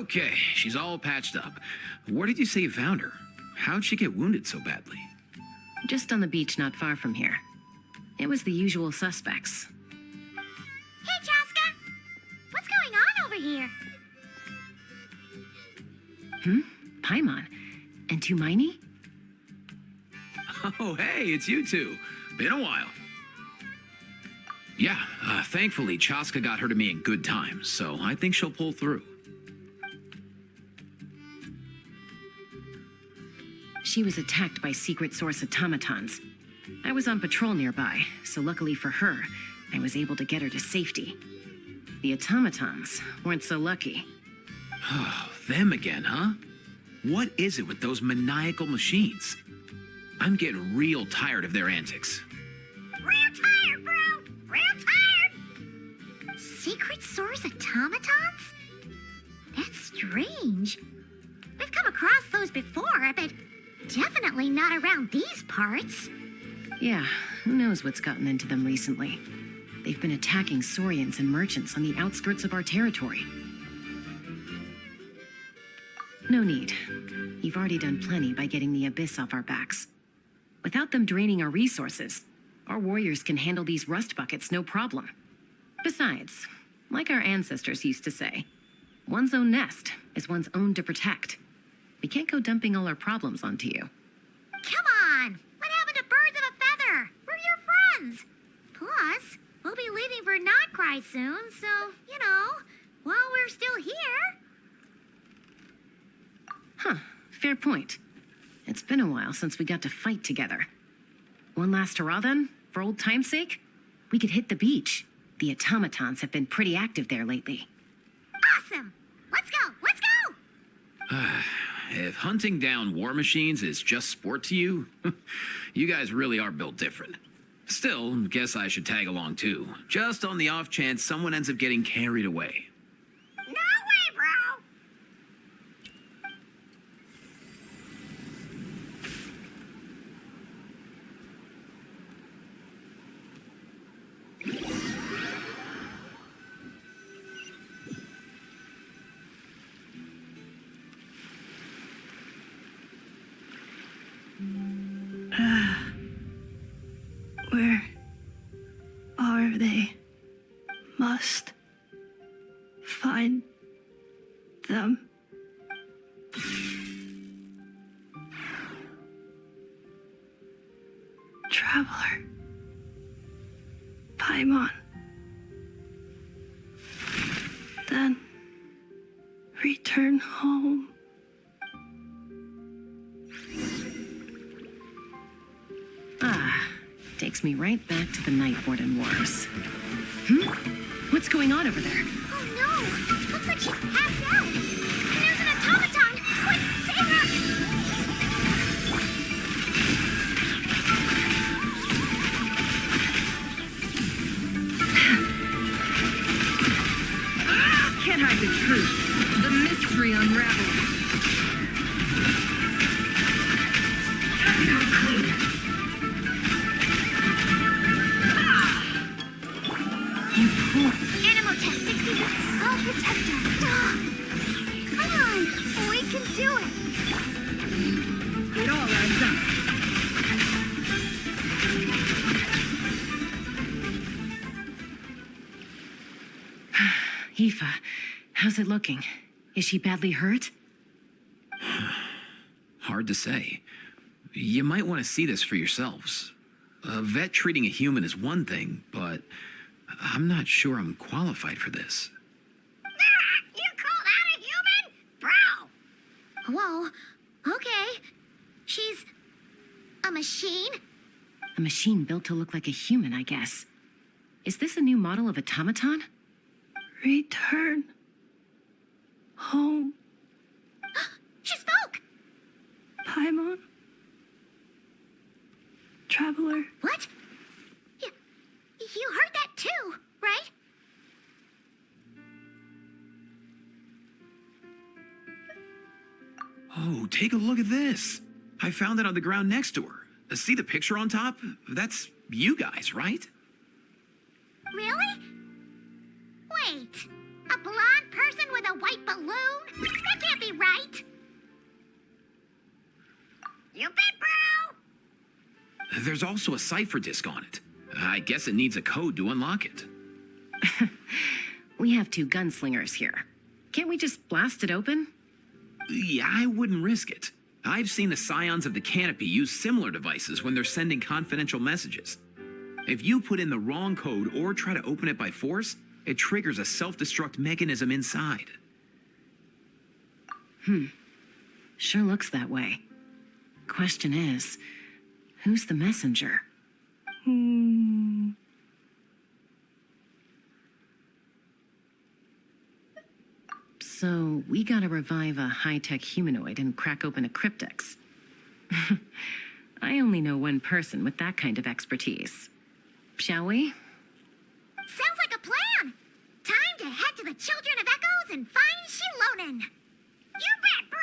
Okay, she's all patched up. Where did you say you found her? How'd she get wounded so badly? Just on the beach not far from here. It was the usual suspects. Hey, Chaska! What's going on over here? Paimon. And Tumaini? Oh, hey, it's you two. Been a while. Yeah, thankfully, Chaska got her to me in good time, so I think she'll pull through. She was attacked by secret source automatons. I was on patrol nearby, so luckily for her, I was able to get her to safety. The automatons weren't so lucky. Them again, huh? What is it with those maniacal machines? I'm getting real tired of their antics. Real tired, bro! Real tired! Secret source automatons? That's strange. We've come across those before, but definitely not around these parts. Yeah, who knows what's gotten into them recently. They've been attacking Saurians and merchants on the outskirts of our territory. No need. You've already done plenty by getting the Abyss off our backs. Without them draining our resources, our warriors can handle these rust buckets no problem. Besides, like our ancestors used to say, one's own nest is one's own to protect. We can't go dumping all our problems onto you. Come on! What happened to birds of a feather? We're your friends! Plus, we'll be leaving for Not-Cry soon, so, you know, while we're still here... Huh, fair point. It's been a while since we got to fight together. One last hurrah then, for old time's sake? We could hit the beach. The automatons have been pretty active there lately. Awesome! Let's go! Let's go! If hunting down war machines is just sport to you, you guys really are built different. Still, guess I should tag along too, just on the off chance someone ends up getting carried away. No way, bro! Where are they? Must find them. Traveler. Paimon. Then return home. Takes me right back to the Night Warden Wars. What's going on over there? Oh no! Looks like she's passed out! And there's an automaton! Quick, save Can't hide the truth. The mystery unravels. Animal test 60. I'll protect her. Come on, we can do it. It all adds up. Aoife, how's it looking? Is she badly hurt? Hard to say. You might want to see this for yourselves. A vet treating a human is one thing, but I'm not sure I'm qualified for this. You call that a human? Bro! Whoa, okay. She's a machine? A machine built to look like a human, I guess. Is this a new model of automaton? Return home. She spoke! Paimon. Traveler. What? You heard that too, right? Oh, take a look at this. I found it on the ground next to her. See the picture on top? That's you guys, right? Really? Wait, a blonde person with a white balloon? there's also a cipher disk on it. I guess it needs a code to unlock it. We have two gunslingers here. Can't we just blast it open? Yeah, I wouldn't risk it. I've seen the Scions of the Canopy use similar devices when they're sending confidential messages. If you put in the wrong code or try to open it by force, it triggers a self-destruct mechanism inside. Sure looks that way. Question is, who's the messenger? So, we gotta revive a high-tech humanoid and crack open a cryptex. I only know one person with that kind of expertise. Shall we? Sounds like a plan. Time to head to the Children of Echoes and find Shilonen. You bet, bro.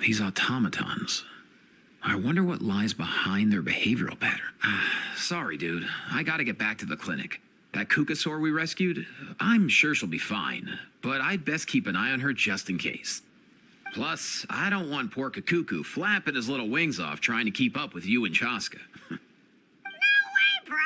These automatons. I wonder what lies behind their behavioral pattern. Sorry, dude. I gotta get back to the clinic. That Kukasaur we rescued, I'm sure she'll be fine, but I'd best keep an eye on her just in case. Plus, I don't want poor Kakuku flapping his little wings off trying to keep up with you and Chaska. No way, bro.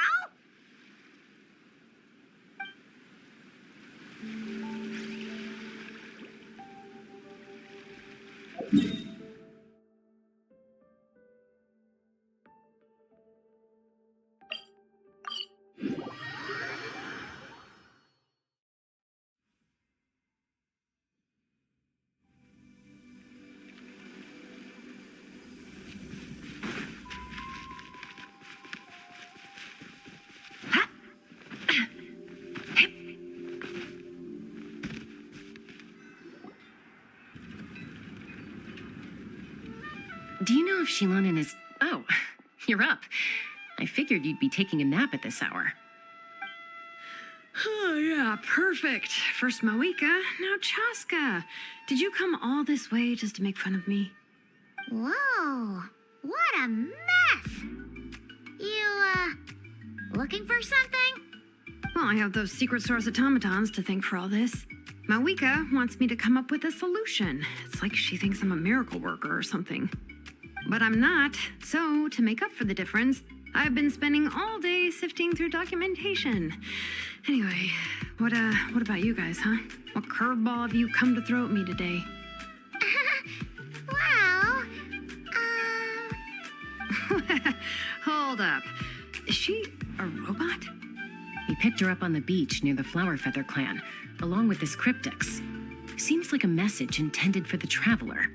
Do you know if Shilonen is... Oh, you're up. I figured you'd be taking a nap at this hour. Oh, yeah, perfect. First Moika, now Chaska. Did you come all this way just to make fun of me? Whoa, what a mess. You, looking for something? Well, I have those secret source automatons to thank for all this. Mawika wants me to come up with a solution. It's like she thinks I'm a miracle worker or something. But I'm not, so to make up for the difference, I've been spending all day sifting through documentation. Anyway, what about you guys, huh? What curveball have you come to throw at me today? Well, Hold up. Is she a robot? We picked her up on the beach near the Flower Feather clan, along with this cryptex. Seems like a message intended for the traveler.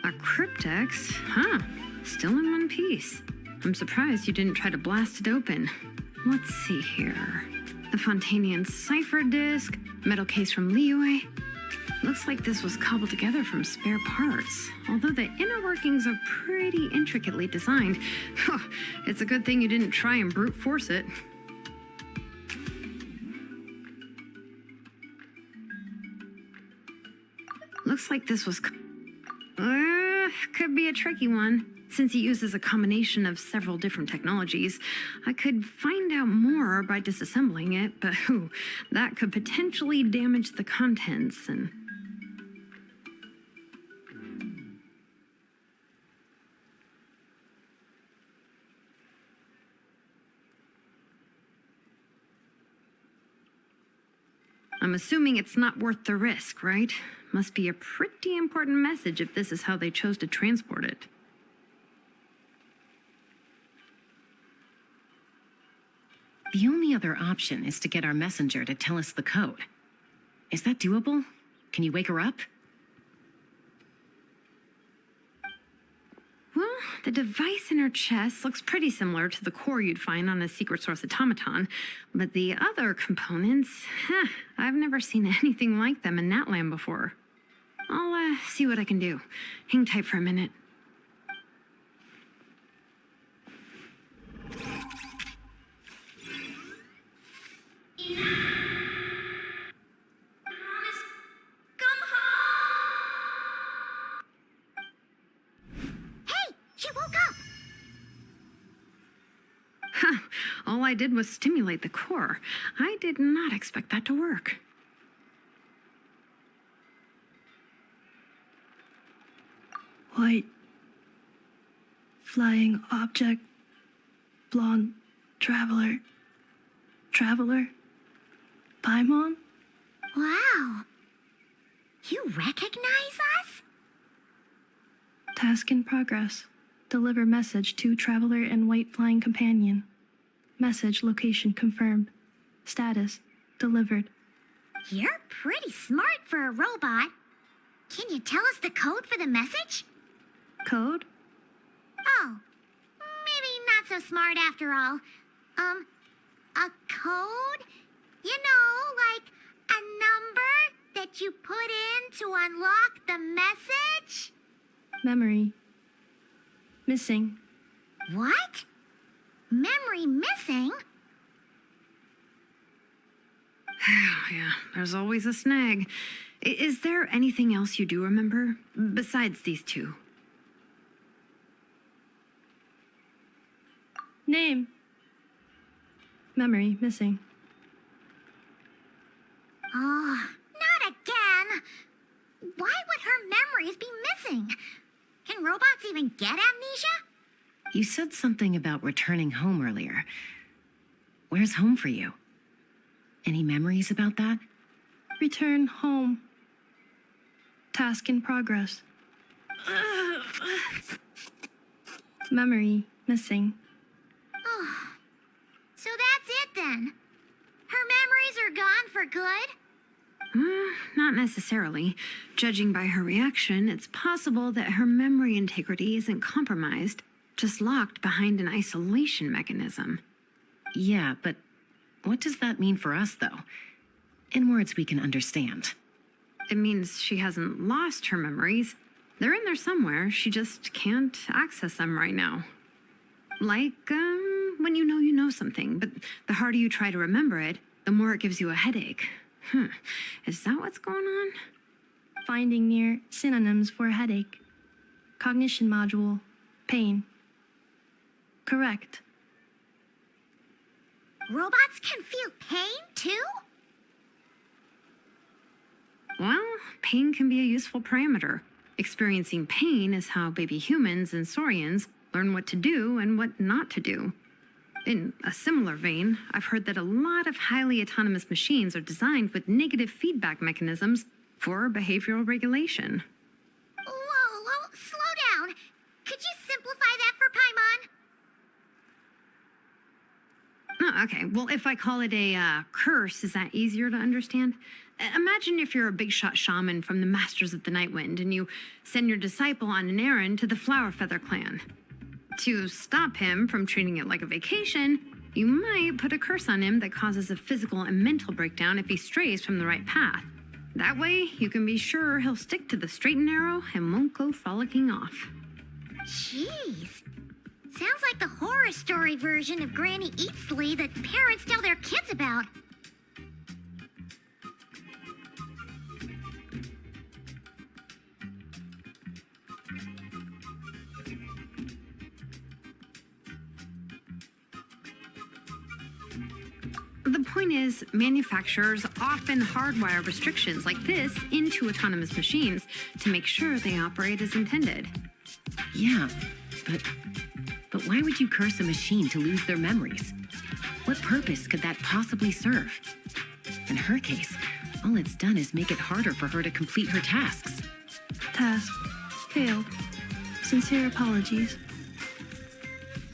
A cryptex? Huh. Still in one piece. I'm surprised you didn't try to blast it open. Let's see here. The Fontanian cipher disk, metal case from Liyue. Looks like this was cobbled together from spare parts. Although the inner workings are pretty intricately designed. It's a good thing you didn't try and brute force it. Looks like this was... could be a tricky one. Since he uses a combination of several different technologies, I could find out more by disassembling it, but that could potentially damage the contents and... I'm assuming it's not worth the risk, right? Must be a pretty important message if this is how they chose to transport it. The only other option is to get our messenger to tell us the code. Is that doable? Can you wake her up? Well, the device in her chest looks pretty similar to the core you'd find on a secret source automaton, but the other components, I've never seen anything like them in that land before. I'll see what I can do. Hang tight for a minute. come I did was stimulate the core. I did not expect that to work. White. Flying object. Blonde. Traveler. Traveler. Paimon? Wow. You recognize us? Task in progress. Deliver message to Traveler and White Flying Companion. Message location confirmed. Status delivered. You're pretty smart for a robot. Can you tell us the code for the message? Code? Oh, maybe not so smart after all. A code? You know, like a number that you put in to unlock the message? Memory. Missing. What? Memory missing? Yeah, there's always a snag. Is there anything else you do remember besides these two? Name. Memory missing. Oh, not again. Why would her memories be missing? Can robots even get amnesia? You said something about returning home earlier. Where's home for you? Any memories about that? Return home. Task in progress. Memory missing. Oh, so that's it then. Her memories are gone for good? Not necessarily. Judging by her reaction, it's possible that her memory integrity isn't compromised, just locked behind an isolation mechanism. Yeah, but what does that mean for us, though? In words we can understand. It means she hasn't lost her memories. They're in there somewhere, she just can't access them right now. Like, when you know something, but the harder you try to remember it, the more it gives you a headache. Is that what's going on? Finding near synonyms for headache. Cognition module. Pain. Correct. Robots can feel pain too? Well, pain can be a useful parameter. Experiencing pain is how baby humans and saurians learn what to do and what not to do. In a similar vein, I've heard that a lot of highly autonomous machines are designed with negative feedback mechanisms for behavioral regulation. Whoa, slow down. Could you simplify that for Paimon? Oh, okay, well, if I call it a curse, is that easier to understand? Imagine if you're a big shot shaman from the Masters of the Night Wind and you send your disciple on an errand to the Flower Feather clan. To stop him from treating it like a vacation, you might put a curse on him that causes a physical and mental breakdown if he strays from the right path. That way, you can be sure he'll stick to the straight and narrow and won't go frolicking off. Jeez. Sounds like the horror story version of Granny Eatsley that parents tell their kids about. The point is, manufacturers often hardwire restrictions like this into autonomous machines to make sure they operate as intended. Yeah, but why would you curse a machine to lose their memories? What purpose could that possibly serve? In her case, all it's done is make it harder for her to complete her tasks. Task. Failed. Sincere apologies.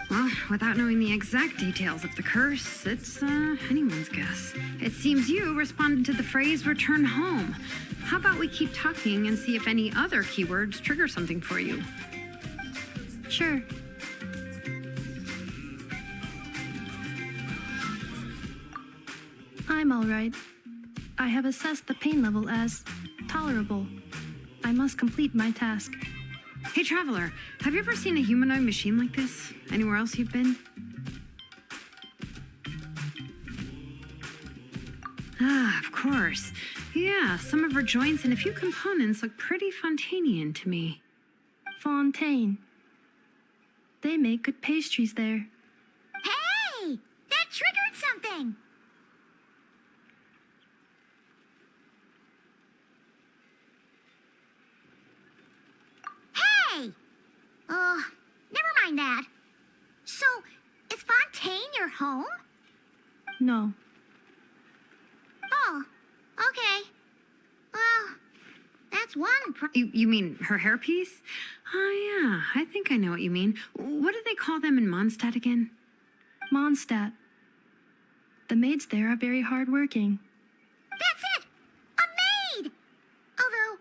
Well, without knowing the exact details of the curse, it's anyone's guess. It seems you responded to the phrase return home. How about we keep talking and see if any other keywords trigger something for you? Sure. I'm all right. I have assessed the pain level as tolerable. I must complete my task. Hey, Traveler, have you ever seen a humanoid machine like this? Anywhere else you've been? Ah, of course. Yeah, some of her joints and a few components look pretty Fontanian to me. Fontaine. They make good pastries there. Hey! That trick find that. So, is Fontaine your home? No. Oh, okay. Well, that's one You mean her hairpiece? Oh, yeah, I think I know what you mean. What do they call them in Mondstadt again? Mondstadt. The maids there are very hardworking. That's it! A maid! Although,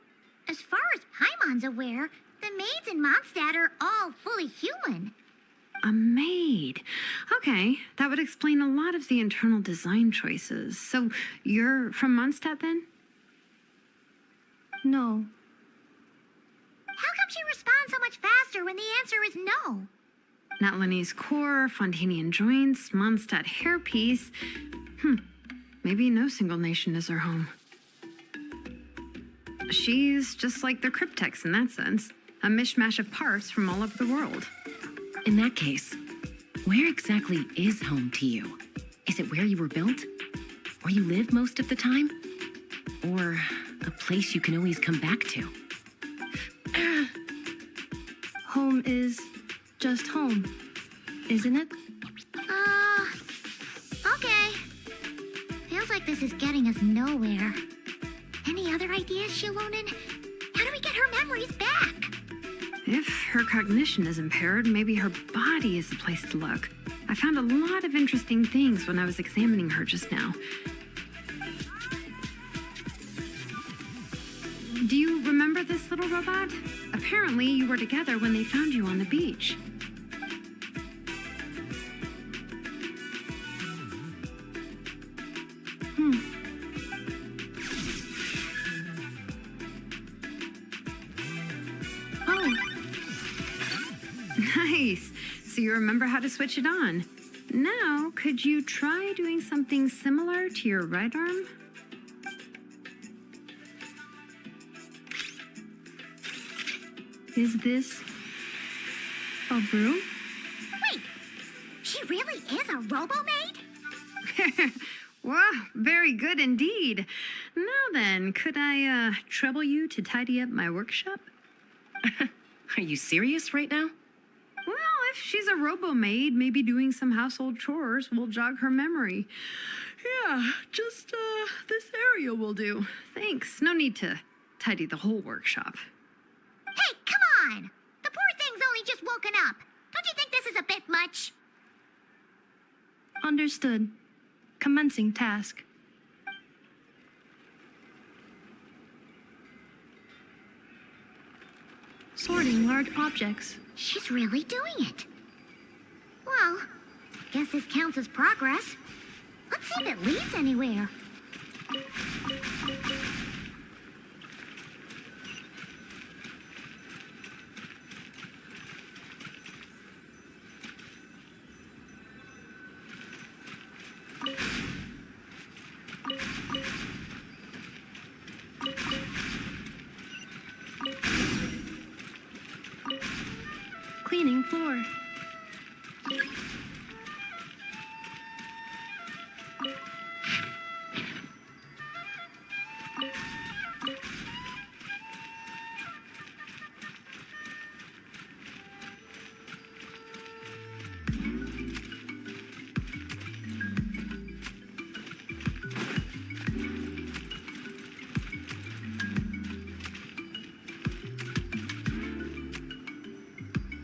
as far as Paimon's aware, the maids in Mondstadt are all fully human. A maid. Okay, that would explain a lot of the internal design choices. So, you're from Mondstadt then? No. How come she responds so much faster when the answer is no? Natlanese core, Fontanian joints, Mondstadt hairpiece. Maybe no single nation is her home. She's just like the cryptex in that sense. A mishmash of parts from all over the world. In that case, where exactly is home to you? Is it where you were built? Where you live most of the time? Or a place you can always come back to? Home is just home, isn't it? Okay. Feels like this is getting us nowhere. Any other ideas, Shilonen? How do we get her memories back? If her cognition is impaired, maybe her body is the place to look. I found a lot of interesting things when I was examining her just now. Do you remember this little robot? Apparently, you were together when they found you on the beach. Oh, Nice. So you remember how to switch it on. Now, could you try doing something similar to your right arm? is this a broom? Wait, she really is a robo-maid? Wow, very good indeed. Now then, could I trouble you to tidy up my workshop? Are you serious right now? Well, if she's a robo-maid, maybe doing some household chores will jog her memory. Yeah, just this area will do. Thanks. No need to tidy the whole workshop. Hey, come on! The poor thing's only just woken up. Don't you think this is a bit much? Understood. Commencing task. Sorting large objects. She's really doing it. Well, guess this counts as progress. Let's see if it leads anywhere. Cleaning floor.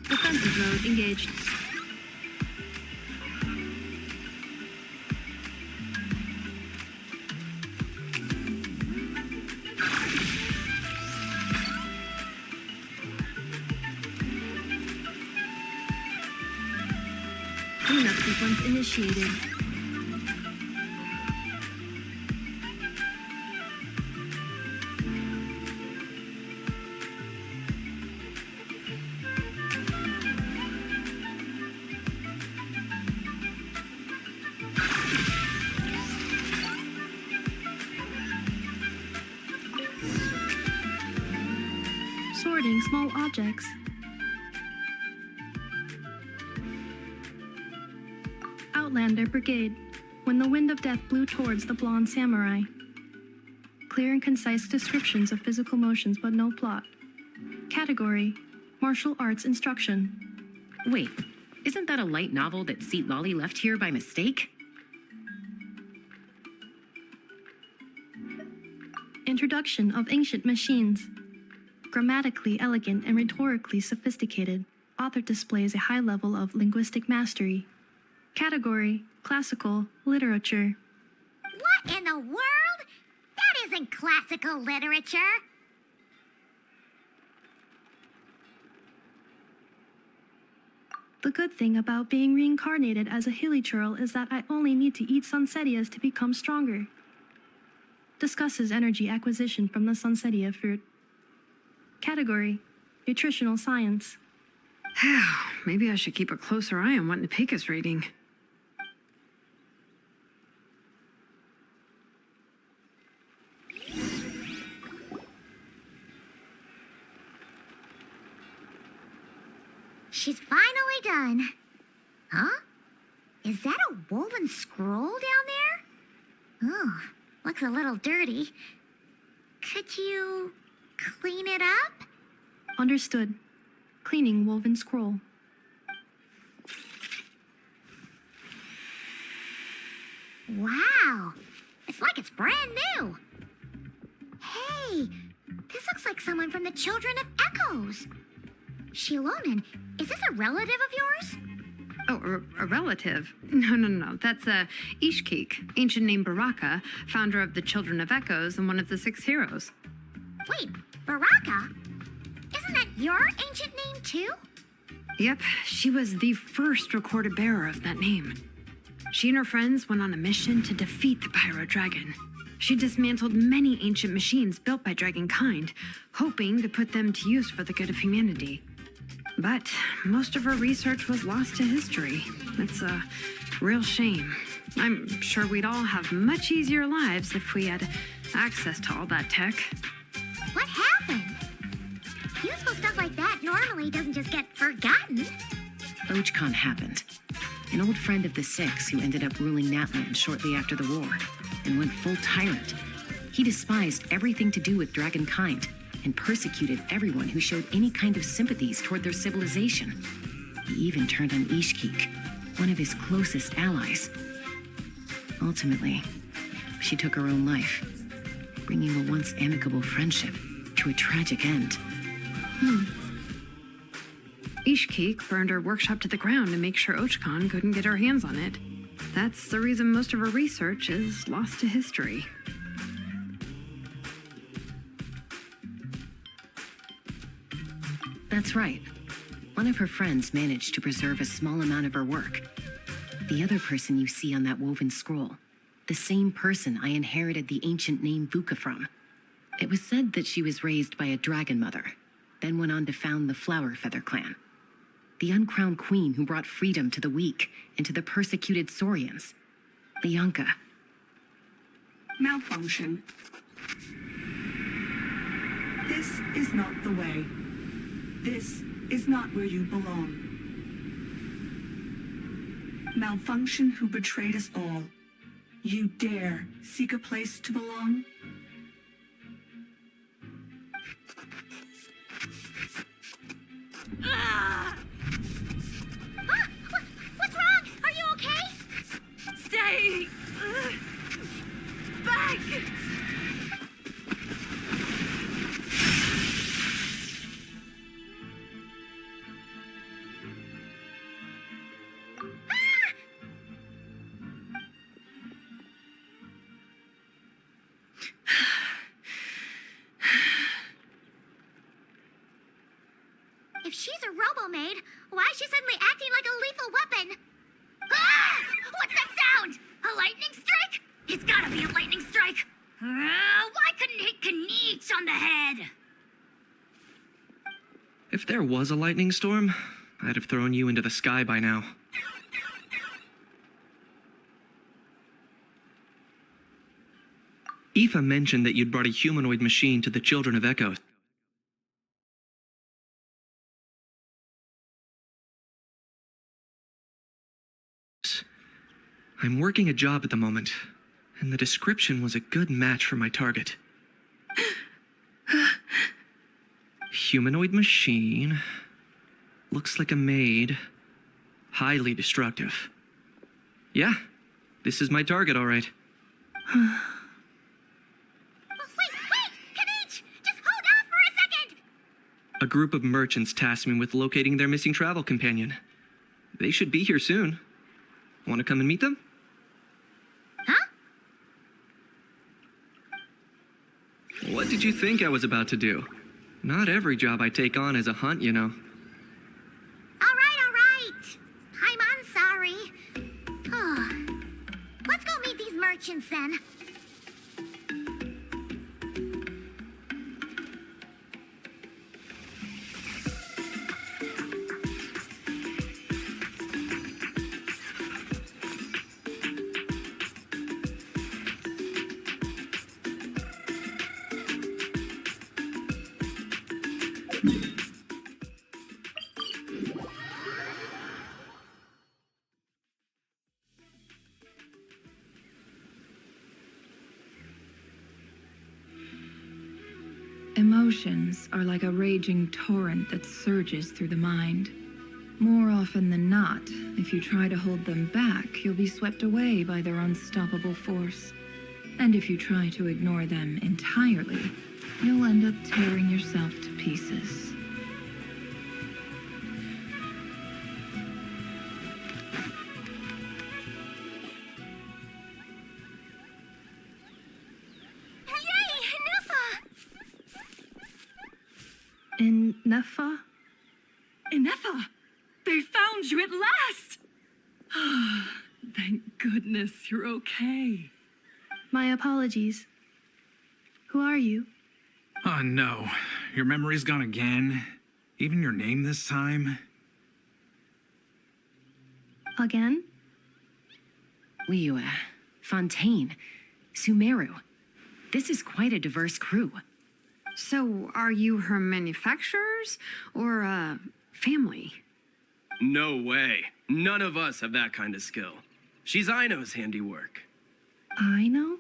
Defensive mode engaged. Cleanup sequence initiated. Sorting small objects. Outlander Brigade. When the wind of death blew towards the blonde samurai. Clear and concise descriptions of physical motions, but no plot. Category: martial arts instruction. Wait, isn't that a light novel that Seat Lolly left here by mistake? Introduction of Ancient Machines. Grammatically elegant and rhetorically sophisticated, author displays a high level of linguistic mastery. Category: Classical Literature. What in the world? That isn't classical literature. The good thing about being reincarnated as a hilly churl is that I only need to eat sunsettias to become stronger. Discusses energy acquisition from the sunsettia fruit. Category: Nutritional Science. Maybe I should keep a closer eye on what Nepeka's reading. She's finally done. Huh? Is that a woven scroll down there? Oh, looks a little dirty. Could you clean it up? Understood. Cleaning woven scroll. Wow, it's like it's brand new. Hey, this looks like someone from the Children of Echoes. Shilonen, is this a relative of yours? Oh, a relative? No. That's Ishkik, ancient name Baraka, founder of the Children of Echoes and one of the 6 heroes. Wait, Baraka? Isn't that your ancient name too? Yep, she was the first recorded bearer of that name. She and her friends went on a mission to defeat the Pyro Dragon. She dismantled many ancient machines built by Dragonkind, hoping to put them to use for the good of humanity. But most of her research was lost to history. It's a real shame. I'm sure we'd all have much easier lives if we had access to all that tech. What happened? Useful stuff like that normally doesn't just get forgotten. Ochcon happened. An old friend of the 6 who ended up ruling Natland shortly after the war and went full tyrant. He despised everything to do with Dragonkind and persecuted everyone who showed any kind of sympathies toward their civilization. He even turned on Ishkik, one of his closest allies. Ultimately, she took her own life, bringing a once amicable friendship to a tragic end. Ishkik burned her workshop to the ground to make sure Ochcon couldn't get her hands on it. That's the reason most of her research is lost to history. That's right. One of her friends managed to preserve a small amount of her work. The other person you see on that woven scroll, the same person I inherited the ancient name Vuka from. It was said that she was raised by a dragon mother, then went on to found the Flower Feather clan. The uncrowned queen who brought freedom to the weak and to the persecuted Saurians. Leonka. Malfunction. This is not the way. This is not where you belong. Malfunction who betrayed us all. You dare seek a place to belong? What's wrong? Are you okay? Stay back! If she's a robo-maid, why is she suddenly acting like a lethal weapon? Ah! What's that sound? A lightning strike? It's gotta be a lightning strike. Why couldn't it hit Kniech on the head? If there was a lightning storm, I'd have thrown you into the sky by now. Aoife mentioned that you'd brought a humanoid machine to the Children of Echoes. I'm working a job at the moment, and the description was a good match for my target. Humanoid machine, Looks like a maid. Highly destructive. Yeah, this is my target, all right. Wait! Kanichi! Just hold on for a second! A group of merchants tasked me with locating their missing travel companion. They should be here soon. Want to come and meet them? Huh? What did you think I was about to do? Not every job I take on is a hunt, you know. All right. I'm sorry. Oh. Let's go meet these merchants then. Emotions are like a raging torrent that surges through the mind. More often than not, if you try to hold them back, you'll be swept away by their unstoppable force. And if you try to ignore them entirely, you'll end up tearing yourself to pieces. In Nefa? Inefa! They found you at last! Thank goodness you're okay. My apologies. Who are you? Oh no, your memory's gone again? Even your name this time? Again? Liu, Fontaine, Sumeru. This is quite a diverse crew. So, are you her manufacturers or family? No way. None of us have that kind of skill. She's Aino's handiwork. I know?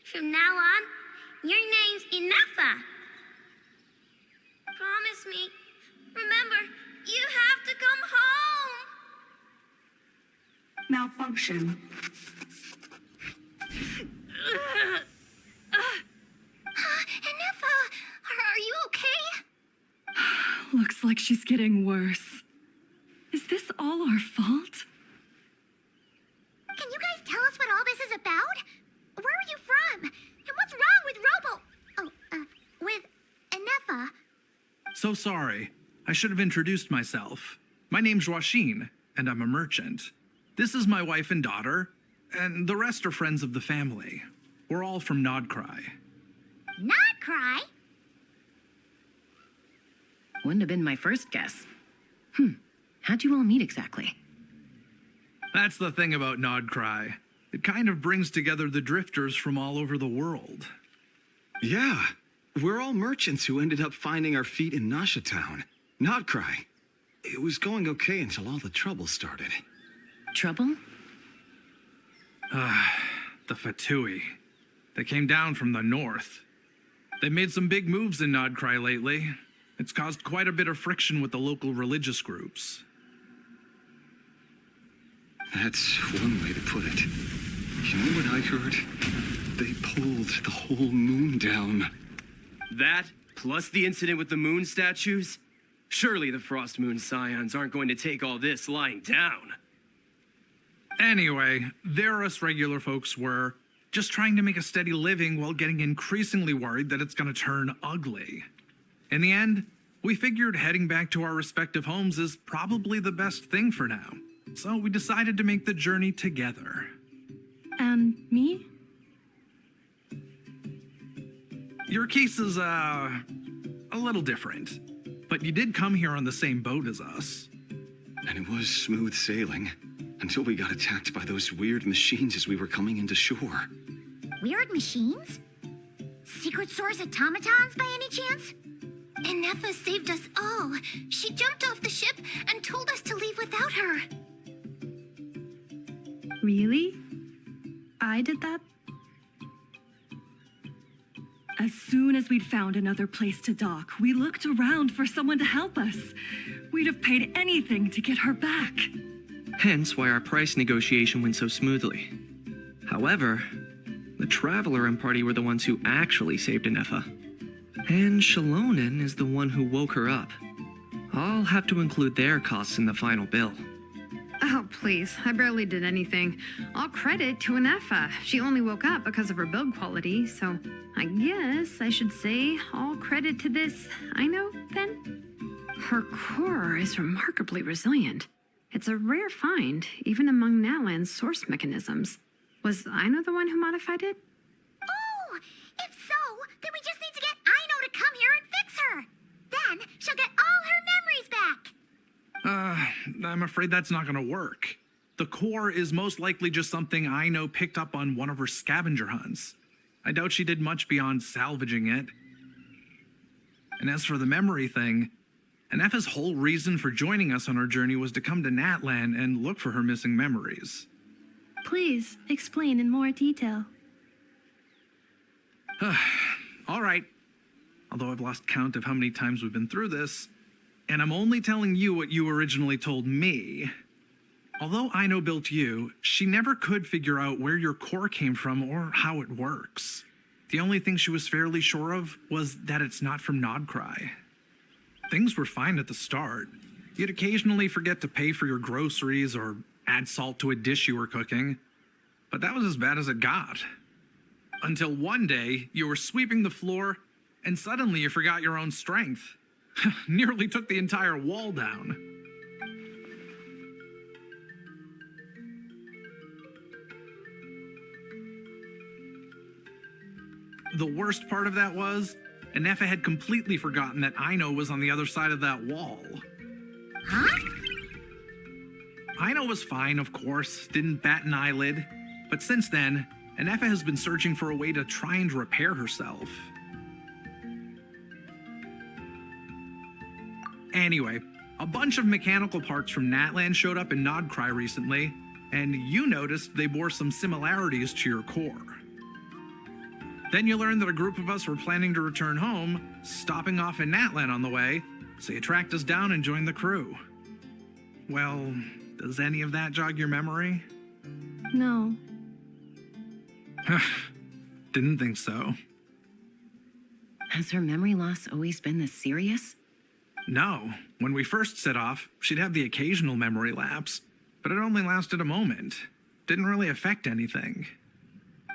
From now on, your name's Inefa. Promise me. Remember, you have to come home. Malfunction. Inefa, are you okay? Looks like she's getting worse. Is this all our fault? Can you guys tell us what all this is about? Where are you from? And what's wrong with with Inefa? So sorry. I should have introduced myself. My name's Joachine, and I'm a merchant. This is my wife and daughter, and the rest are friends of the family. We're all from Nodcry. Not cry? Wouldn't have been my first guess. How'd you all meet exactly? That's the thing about Nodcry. It kind of brings together the drifters from all over the world. Yeah, we're all merchants who ended up finding our feet in Nasha Town. Nodcry. It was going okay until all the trouble started. Trouble? The Fatui. They came down from the north. They made some big moves in Nodcry lately. It's caused quite a bit of friction with the local religious groups. That's one way to put it. You know what I heard? They pulled the whole moon down. That, plus the incident with the moon statues? Surely the Frost Moon Scions aren't going to take all this lying down. Anyway, there us regular folks were just trying to make a steady living while getting increasingly worried that it's going to turn ugly. In the end, we figured heading back to our respective homes is probably the best thing for now. So we decided to make the journey together. And me? Your case is, a little different. But you did come here on the same boat as us. And it was smooth sailing until we got attacked by those weird machines as we were coming into shore. Weird machines? Secret source automatons by any chance? Inefa saved us all. She jumped off the ship and told us to leave without her. Really? I did that? As soon as we'd found another place to dock, we looked around for someone to help us. We'd have paid anything to get her back. Hence why our price negotiation went so smoothly. However, the Traveler and party were the ones who actually saved Anefa. And Shalonen is the one who woke her up. I'll have to include their costs in the final bill. Oh, please. I barely did anything. All credit to Anefa. She only woke up because of her build quality, so I guess I should say all credit to this Aino, then? Her core is remarkably resilient. It's a rare find, even among Natlan's source mechanisms. Was Aino the one who modified it? Oh, if so, then we just need to get Aino to come here and fix her. Then she'll get all her memories back. I'm afraid that's not gonna work. The core is most likely just something Aino picked up on one of her scavenger hunts. I doubt she did much beyond salvaging it. And as for the memory thing, Anefa's whole reason for joining us on our journey was to come to Natlan and look for her missing memories. Please explain in more detail. All right. Although I've lost count of how many times we've been through this, and I'm only telling you what you originally told me. Although Aino built you, she never could figure out where your core came from or how it works. The only thing she was fairly sure of was that it's not from Nodcry. Things were fine at the start. You'd occasionally forget to pay for your groceries or add salt to a dish you were cooking, but that was as bad as it got. Until one day, you were sweeping the floor, and suddenly you forgot your own strength. Nearly took the entire wall down. The worst part of that was, Anefa had completely forgotten that Aino was on the other side of that wall. Huh? Aino was fine, of course, didn't bat an eyelid, but since then, Anefa has been searching for a way to try and repair herself. Anyway, a bunch of mechanical parts from Natlan showed up in Nodcry recently, and you noticed they bore some similarities to your core. Then you learned that a group of us were planning to return home, stopping off in Natlan on the way, so you tracked us down and joined the crew. Well, does any of that jog your memory? No. Didn't think so. Has her memory loss always been this serious? No. When we first set off, she'd have the occasional memory lapse, but it only lasted a moment. Didn't really affect anything.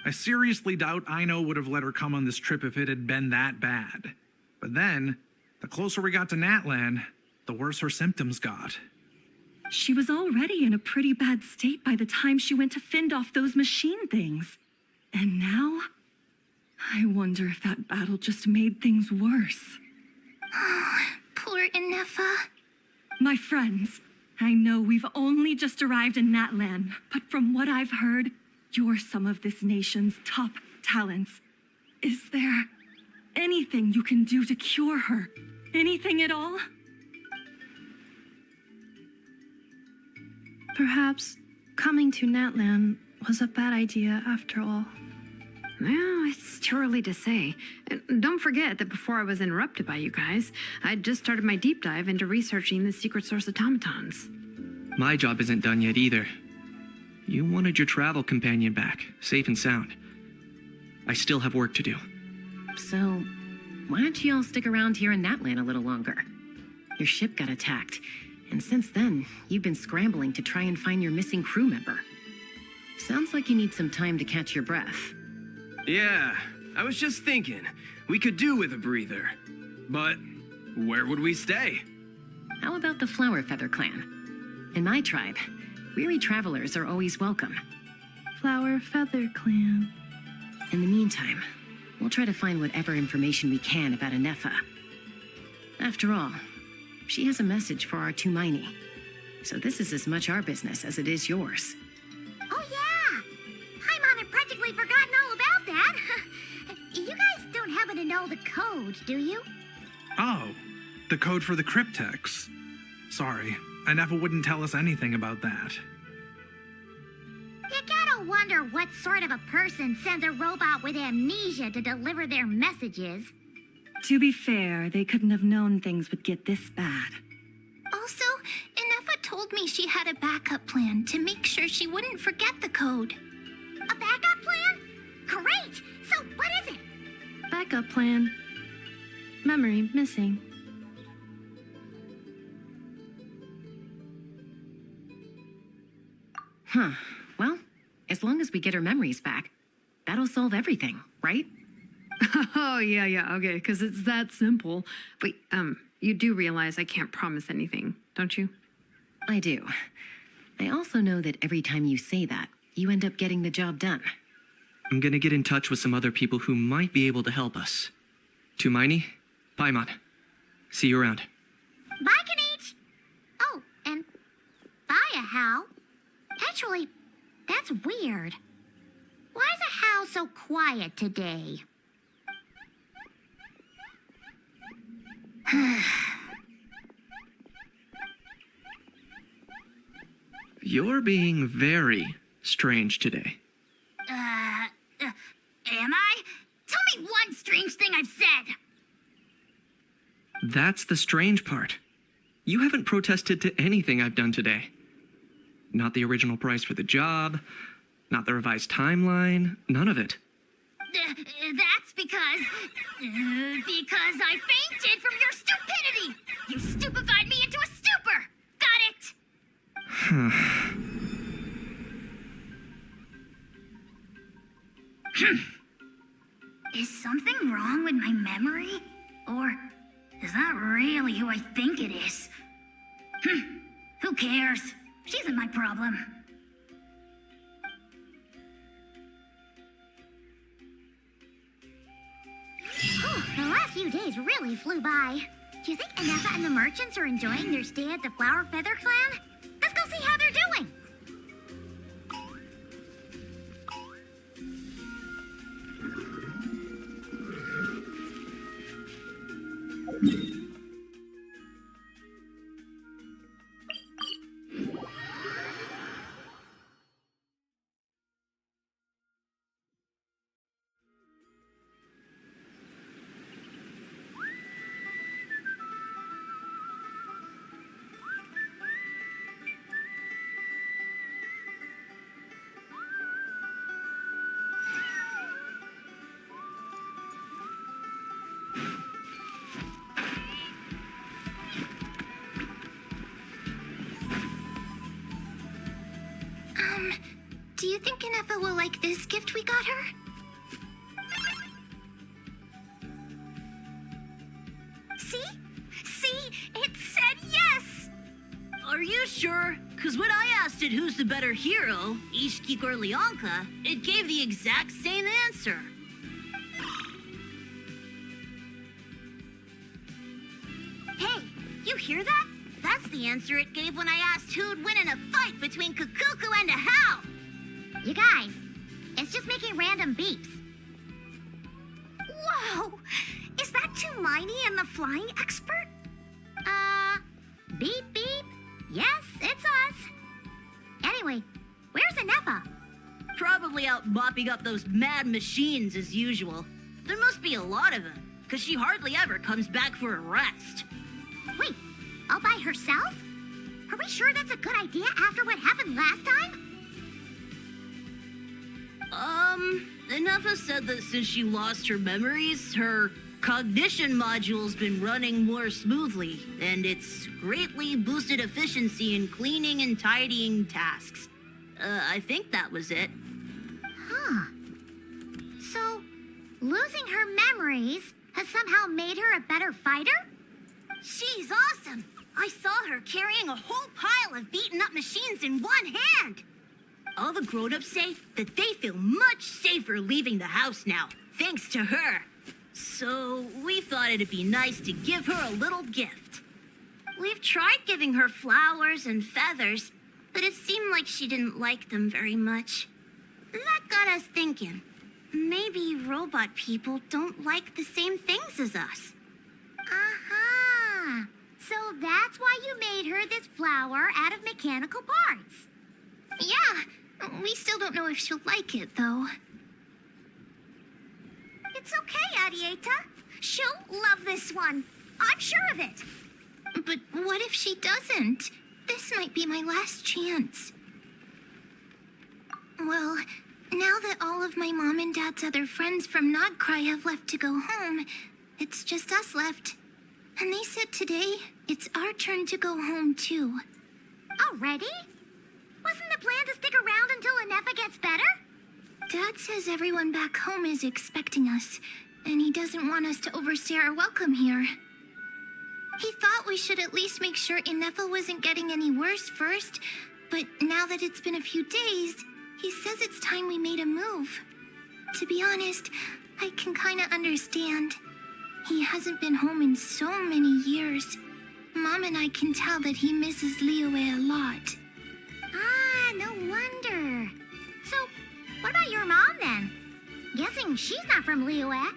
I seriously doubt Aino would have let her come on this trip if it had been that bad. But then, the closer we got to Natlan, the worse her symptoms got. She was already in a pretty bad state by the time she went to fend off those machine things. And now, I wonder if that battle just made things worse. Poor Anefa. My friends, I know we've only just arrived in Natlan, but from what I've heard, you're some of this nation's top talents. Is there anything you can do to cure her? Anything at all? Perhaps coming to Natlan was a bad idea after all. Well, it's too early to say. Don't forget that before I was interrupted by you guys, I'd just started my deep dive into researching the secret source automatons. My job isn't done yet either. You wanted your travel companion back, safe and sound. I still have work to do. So, why don't you all stick around here in Natlan a little longer? Your ship got attacked, and since then, you've been scrambling to try and find your missing crew member. Sounds like you need some time to catch your breath. Yeah, I was just thinking, we could do with a breather. But where would we stay? How about the Flower Feather Clan? In my tribe, weary travelers are always welcome. Flower Feather Clan. In the meantime, we'll try to find whatever information we can about Anefa. After all, she has a message for our Tumaini. So this is as much our business as it is yours. Oh yeah! Paimon had practically forgotten all about that. You guys don't happen to know the code, do you? Oh, the code for the cryptex. Sorry, Anefa wouldn't tell us anything about that. You gotta Gotta wonder what sort of a person sends a robot with amnesia to deliver their messages. To be fair, they couldn't have known things would get this bad. Also, Inefa told me she had a backup plan to make sure she wouldn't forget the code. A backup plan? Great! So what is it? Backup plan. Memory missing. Huh. Well, as long as we get her memories back, that'll solve everything, right? Oh, yeah, okay, because it's that simple. Wait, you do realize I can't promise anything, don't you? I do. I also know that every time you say that, you end up getting the job done. I'm gonna get in touch with some other people who might be able to help us. Tumaini, Paimon. See you around. Bye, Kanich! Oh, and bye, Hal. Actually, that's weird. Why is a Hal so quiet today? You're being very strange today. Am I? Tell me one strange thing I've said! That's the strange part. You haven't protested to anything I've done today. Not the original price for the job, not the revised timeline, none of it. That's because I fainted from your stupidity! You stupefied me into a stupor! Got it? Is something wrong with my memory? Or is that really who I think it is? Who cares? She isn't my problem. The last few days really flew by. Do you think Inefa and the merchants are enjoying their stay at the Flower Feather Clan? Let's go see how they're doing. Do you think Inefa will like this gift we got her? See? It said yes! Are you sure? Because when I asked it who's the better hero, Ishkik or Leonka, it gave the exact same answer. Hey, you hear that? That's the answer it gave when I asked who'd win in a fight between Kukuku and a Hal. You guys, it's just making random beeps. Whoa! Is that Tumaini and the flying expert? Beep beep. Yes, it's us. Anyway, where's Inefa? Probably out mopping up those mad machines as usual. There must be a lot of them, because she hardly ever comes back for a rest. Wait, all by herself? Are we sure that's a good idea after what happened last time? Inefa said that since she lost her memories, her cognition module's been running more smoothly, and it's greatly boosted efficiency in cleaning and tidying tasks. I think that was it. Huh. So, losing her memories has somehow made her a better fighter? She's awesome! I saw her carrying a whole pile of beaten-up machines in one hand! All the grown-ups say that they feel much safer leaving the house now, thanks to her. So we thought it'd be nice to give her a little gift. We've tried giving her flowers and feathers, but it seemed like she didn't like them very much. That got us thinking. Maybe robot people don't like the same things as us. Aha! So that's why you made her this flower out of mechanical parts. Yeah, We still don't know if she'll like it, though. It's okay, Arieta. She'll love this one. I'm sure of it. But what if she doesn't? This might be my last chance. Well, now that all of my mom and dad's other friends from Nodcry have left to go home, it's just us left. And they said today, it's our turn to go home too. Already? Wasn't the plan to stick around until Inefa gets better? Dad says everyone back home is expecting us, and he doesn't want us to overstay our welcome here. He thought we should at least make sure Inefa wasn't getting any worse first, but now that it's been a few days, he says it's time we made a move. To be honest, I can kinda understand. He hasn't been home in so many years. Mom and I can tell that he misses Liyue a lot. Ah, no wonder. So, what about your mom then? Guessing she's not from Liyue.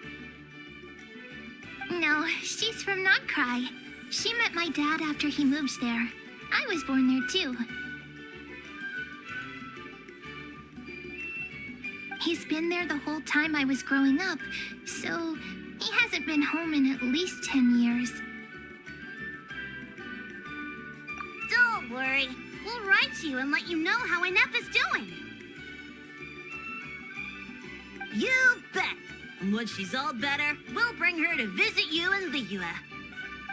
No, she's from Nodcry. She met my dad after he moved there. I was born there too. He's been there the whole time I was growing up, so he hasn't been home in at least 10 years. Don't worry. We'll write to you and let you know how Inefa's doing. You bet. And when she's all better, we'll bring her to visit you in Liyue.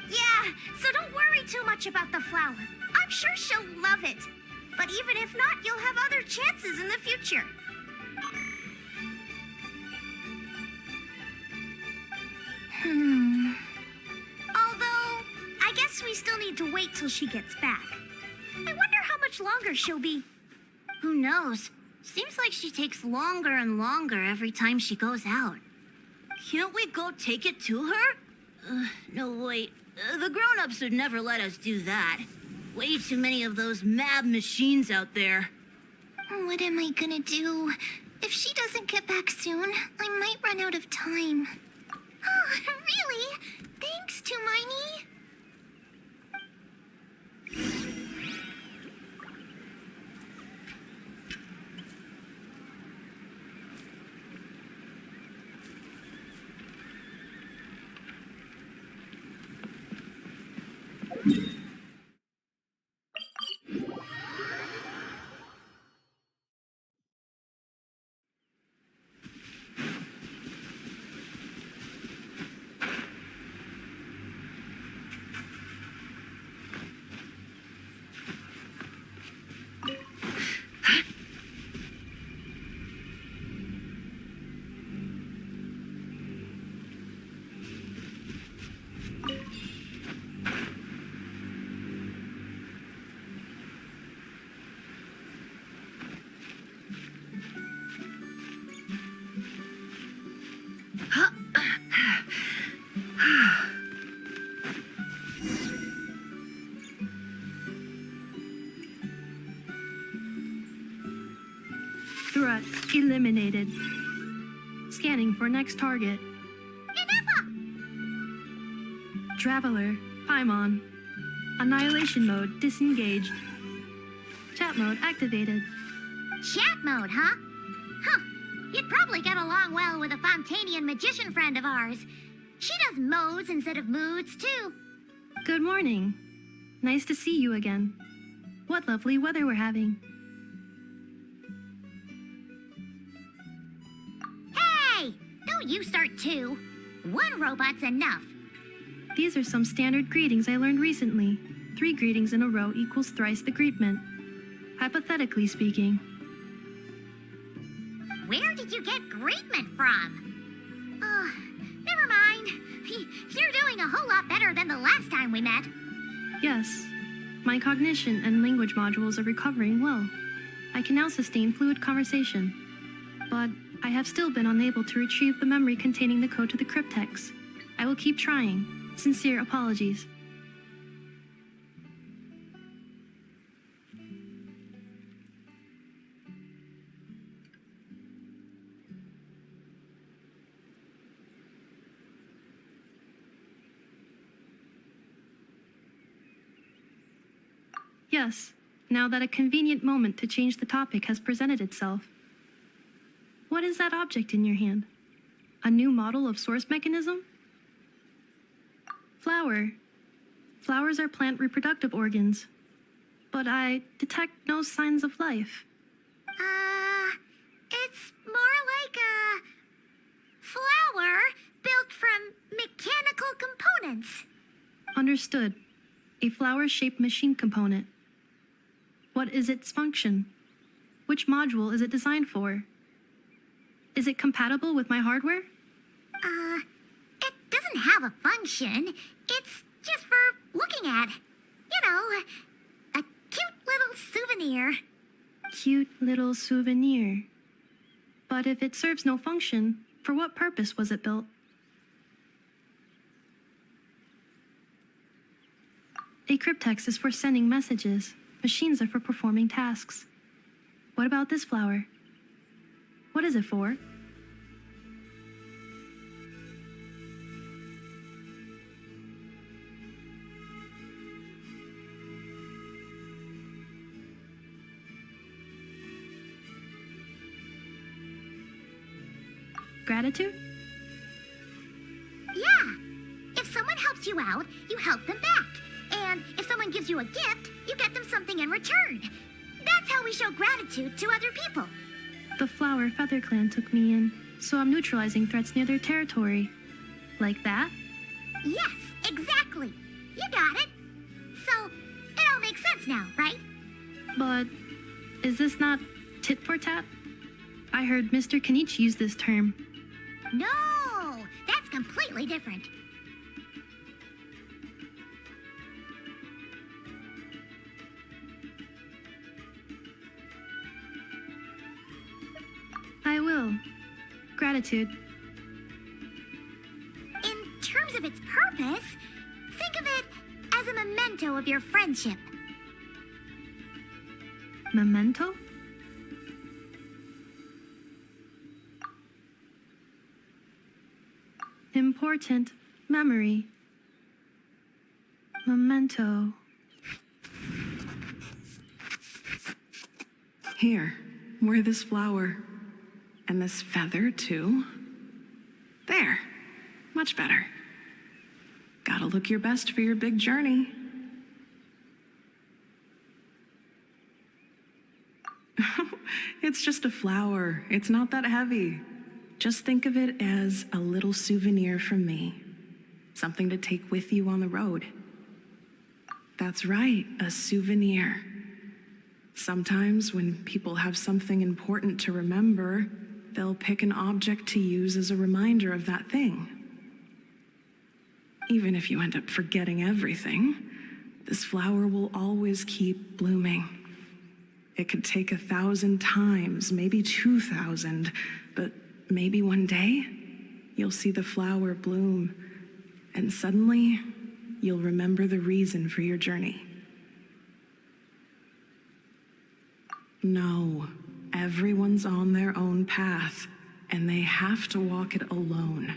Yeah, so don't worry too much about the flower. I'm sure she'll love it. But even if not, you'll have other chances in the future. Although, I guess we still need to wait till she gets back. I wonder how much longer she'll be. Who knows? Seems like she takes longer and longer every time she goes out. Can't we go take it to her? No, wait. The grown-ups would never let us do that. Way too many of those mad machines out there. What am I gonna do? If she doesn't get back soon, I might run out of time. Oh, really? Thanks, Tumaini. Threat eliminated. Scanning for next target. Traveler, Paimon. Annihilation mode disengaged. Chat mode activated. Chat mode, huh? Huh. You'd probably get along well with a Fontanian magician friend of ours. She does modes instead of moods, too. Good morning. Nice to see you again. What lovely weather we're having. Hey! Don't you start too. One robot's enough. These are some standard greetings I learned recently. 3 greetings in a row equals thrice the greetment. Hypothetically speaking. Where did you get greetment from? Never mind. You're doing a whole lot better than the last time we met. Yes. My cognition and language modules are recovering well. I can now sustain fluid conversation. But I have still been unable to retrieve the memory containing the code to the cryptex. I will keep trying. Sincere apologies. Yes, now that a convenient moment to change the topic has presented itself. What is that object in your hand? A new model of source mechanism? Flower. Flowers are plant reproductive organs, but I detect no signs of life. It's more like a flower built from mechanical components. Understood. A flower-shaped machine component. What is its function? Which module is it designed for? Is it compatible with my hardware? It doesn't have a function. It's just for looking at. You know, a cute little souvenir. Cute little souvenir. But if it serves no function, for what purpose was it built? A cryptex is for sending messages. Machines are for performing tasks. What about this flower? What is it for? Gratitude? Yeah. If someone helps you out, you help them back. And if someone gives you a gift, you get them something in return. That's how we show gratitude to other people. The Flower Feather Clan took me in, so I'm neutralizing threats near their territory. Like that? Yes, exactly. You got it. So, it all makes sense now, right? But is this not tit for tat? I heard Mr. Kenichi use this term. No, that's completely different. I will. Gratitude. In terms of its purpose, think of it as a memento of your friendship. Memento? Important memory. Memento. Here, wear this flower. And this feather, too. There. Much better. Gotta look your best for your big journey. It's just a flower. It's not that heavy. Just think of it as a little souvenir from me. Something to take with you on the road. That's right, a souvenir. Sometimes when people have something important to remember, they'll pick an object to use as a reminder of that thing. Even if you end up forgetting everything, this flower will always keep blooming. It could take 1,000 times, maybe 2,000, but maybe one day you'll see the flower bloom, and suddenly you'll remember the reason for your journey. No, everyone's on their own path, and they have to walk it alone.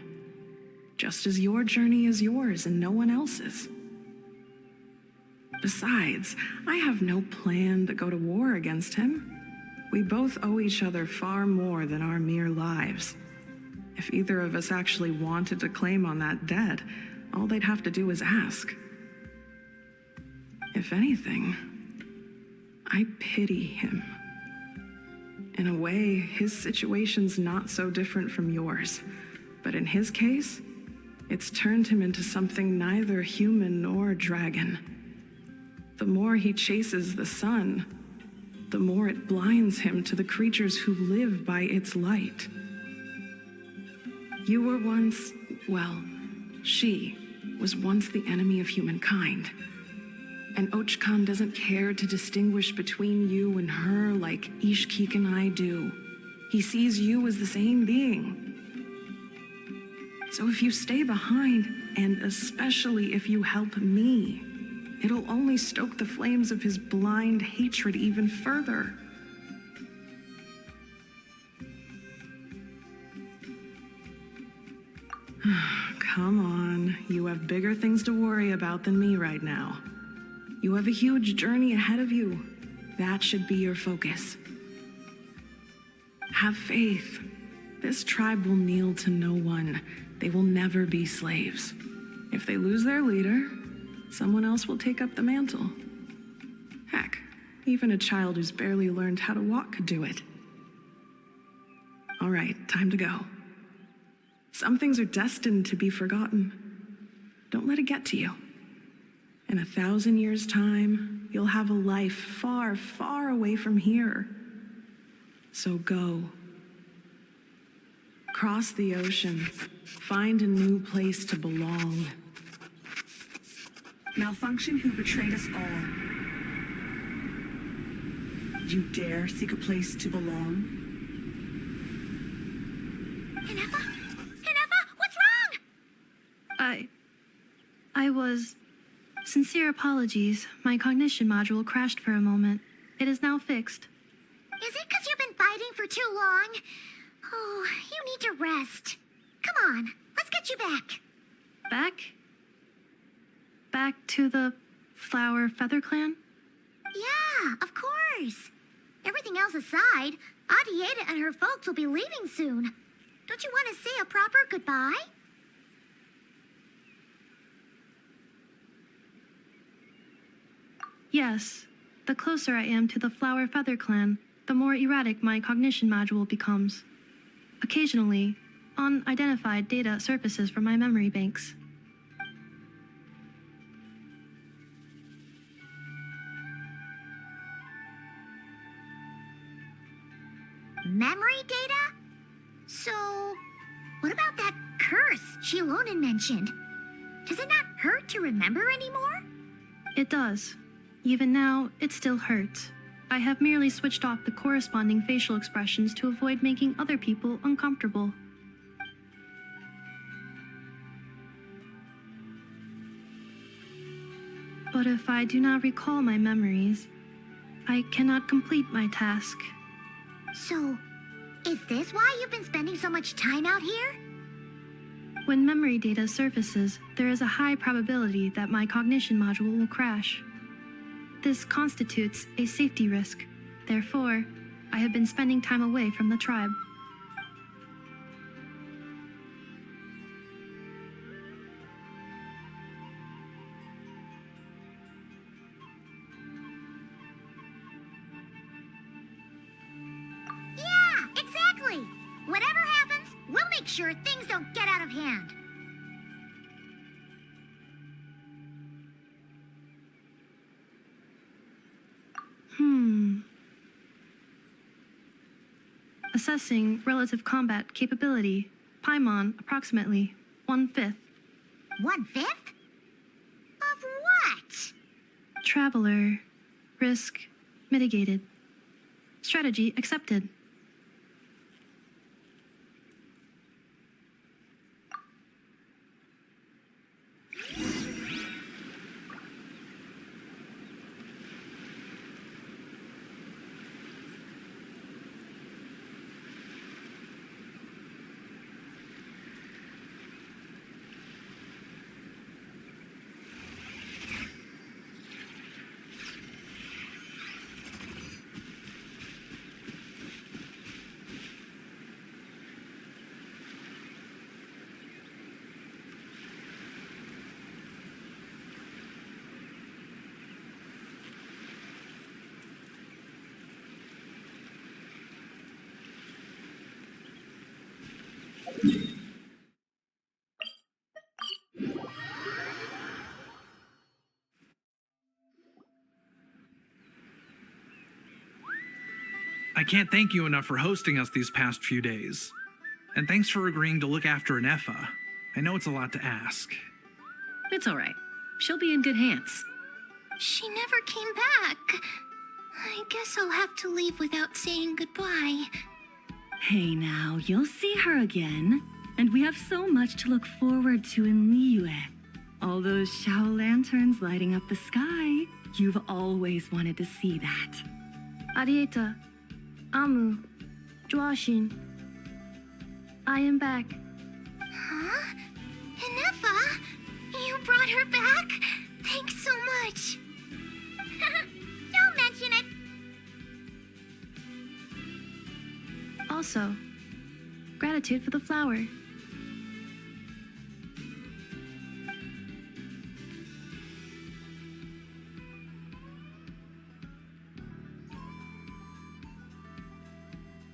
Just as your journey is yours and no one else's. Besides, I have no plan to go to war against him. We both owe each other far more than our mere lives. If either of us actually wanted to claim on that debt, all they'd have to do is ask. If anything, I pity him. In a way, his situation's not so different from yours. But in his case, it's turned him into something neither human nor dragon. The more he chases the sun, the more it blinds him to the creatures who live by its light. You were once, well, she was once the enemy of humankind. And Ochkan doesn't care to distinguish between you and her like Ishkik and I do. He sees you as the same being. So if you stay behind, and especially if you help me, it'll only stoke the flames of his blind hatred even further. Come on, you have bigger things to worry about than me right now. You have a huge journey ahead of you. That should be your focus. Have faith. This tribe will kneel to no one. They will never be slaves. If they lose their leader, someone else will take up the mantle. Heck, even a child who's barely learned how to walk could do it. All right, time to go. Some things are destined to be forgotten. Don't let it get to you. In 1,000 years' time, you'll have a life far, far away from here. So go. Cross the ocean. Find a new place to belong. Malfunction who betrayed us all. You dare seek a place to belong? Inefa? Inefa, what's wrong? I was... Sincere apologies. My cognition module crashed for a moment. It is now fixed. Is it because you've been fighting for too long? Oh, you need to rest. Come on, let's get you back. Back? Back to the Flower Feather Clan? Yeah, of course. Everything else aside, Adieta and her folks will be leaving soon. Don't you want to say a proper goodbye? Yes. The closer I am to the Flower Feather Clan, the more erratic my cognition module becomes. Occasionally, unidentified data surfaces from my memory banks. Memory data? So, what about that curse Shilonen mentioned? Does it not hurt to remember anymore? It does. Even now, it still hurts. I have merely switched off the corresponding facial expressions to avoid making other people uncomfortable. But if I do not recall my memories, I cannot complete my task. So, is this why you've been spending so much time out here? When memory data surfaces, there is a high probability that my cognition module will crash. This constitutes a safety risk. Therefore, I have been spending time away from the tribe. Yeah, exactly! Whatever happens, we'll make sure things don't get out of hand. Assessing relative combat capability. Paimon, approximately 1/5. 1/5? Of what? Traveler. Risk mitigated. Strategy accepted. I can't thank you enough for hosting us these past few days. And thanks for agreeing to look after Inefa. I know it's a lot to ask. It's all right. She'll be in good hands. She never came back. I guess I'll have to leave without saying goodbye. Hey now, you'll see her again. And we have so much to look forward to in Liyue. All those Shao lanterns lighting up the sky. You've always wanted to see that. Arieta, Amu, Joashin. I am back. Huh? Inefa? You brought her back? Thanks so much. Don't mention it. Also, gratitude for the flower.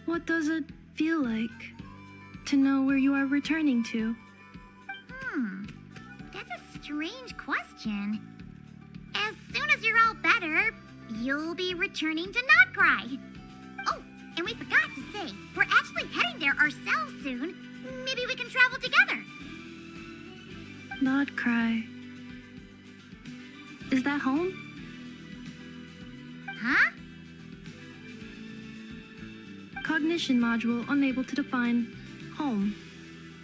What does it feel like to know where you are returning to? That's a strange question. As soon as you're all better, you'll be returning to Notcry. Oh, and we forgot to say, we're actually heading there ourselves soon. Maybe we can travel together. Not cry. Is that home? Huh? Cognition module unable to define home.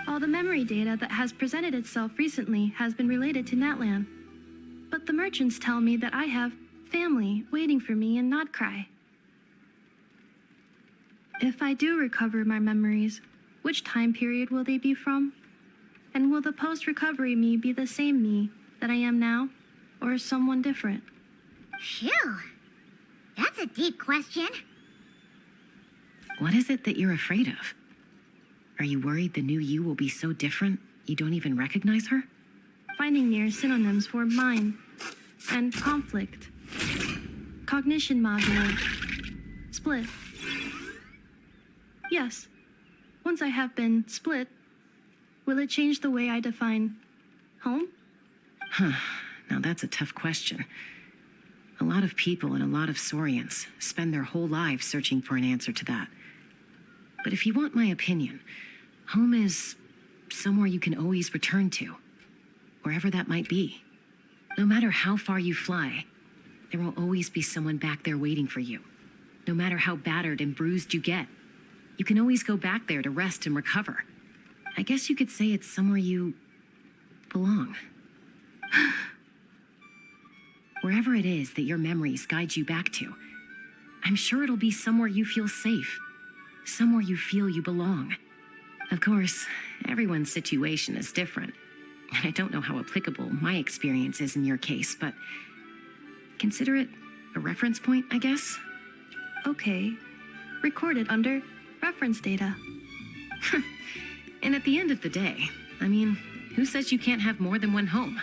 All the memory data that has presented itself recently has been related to Natlan. But the merchants tell me that I have family waiting for me in Notcry. If I do recover my memories, which time period will they be from? And will the post-recovery me be the same me that I am now, or someone different? Phew. That's a deep question. What is it that you're afraid of? Are you worried the new you will be so different you don't even recognize her? Finding near synonyms for mine and conflict. Cognition module. Split. Yes. Once I have been split, will it change the way I define home? Now that's a tough question. A lot of people and a lot of Saurians spend their whole lives searching for an answer to that. But if you want my opinion, home is somewhere you can always return to, wherever that might be. No matter how far you fly, there will always be someone back there waiting for you. No matter how battered and bruised you get, you can always go back there to rest and recover. I guess you could say it's somewhere you belong. Wherever it is that your memories guide you back to, I'm sure it'll be somewhere you feel safe, somewhere you feel you belong. Of course, everyone's situation is different, and I don't know how applicable my experience is in your case, but consider it a reference point, I guess? Okay. Recorded under reference data. And at the end of the day, I mean, who says you can't have more than one home?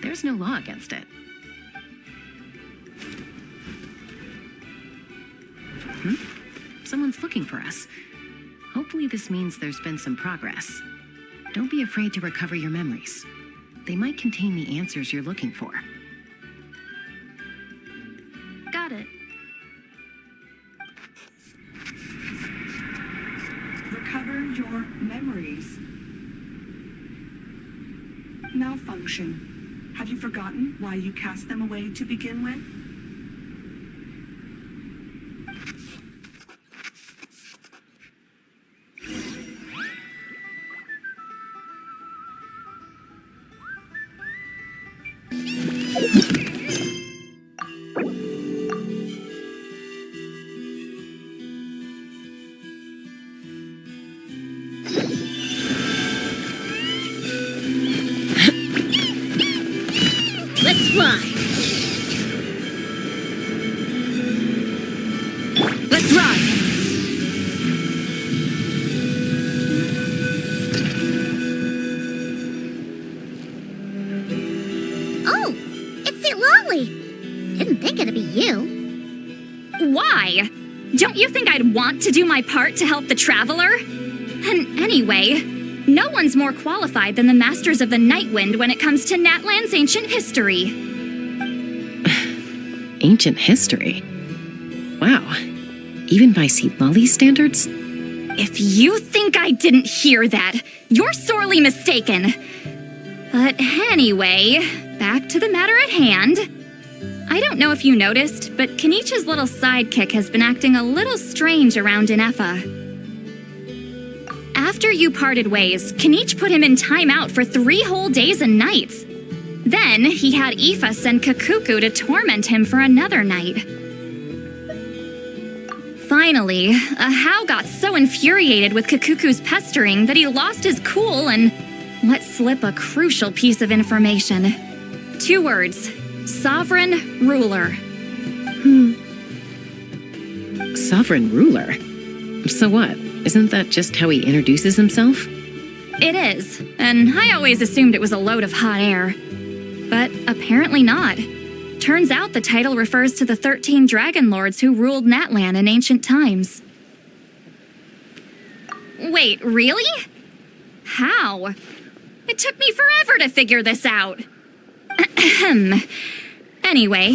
There's no law against it. Someone's looking for us. Hopefully this means there's been some progress. Don't be afraid to recover your memories. They might contain the answers you're looking for. Got it. Recover your memories. Malfunction. Have you forgotten why you cast them away to begin with? Let's fly. Let's ride. Oh, it's St. Longley. Didn't think it'd be you. Why? Don't you think I'd want to do my part to help the Traveler? And anyway, no one's more qualified than the Masters of the Nightwind when it comes to Natlan's ancient history. Ancient history? Wow. Even by Lolly's standards? If you think I didn't hear that, you're sorely mistaken. But anyway, back to the matter at hand. I don't know if you noticed, but Kenichi's little sidekick has been acting a little strange around Inefa. After you parted ways, Kenich put him in timeout for 3 whole days and nights. Then he had Aoife send Kakuku to torment him for another night. Finally, Ahau got so infuriated with Kakuku's pestering that he lost his cool and let slip a crucial piece of information. 2 words: Sovereign Ruler. Sovereign ruler? So what? Isn't that just how he introduces himself? It is, and I always assumed it was a load of hot air. But apparently not. Turns out the title refers to the 13 dragon lords who ruled Natlan in ancient times. Wait, really? How? It took me forever to figure this out. Anyway,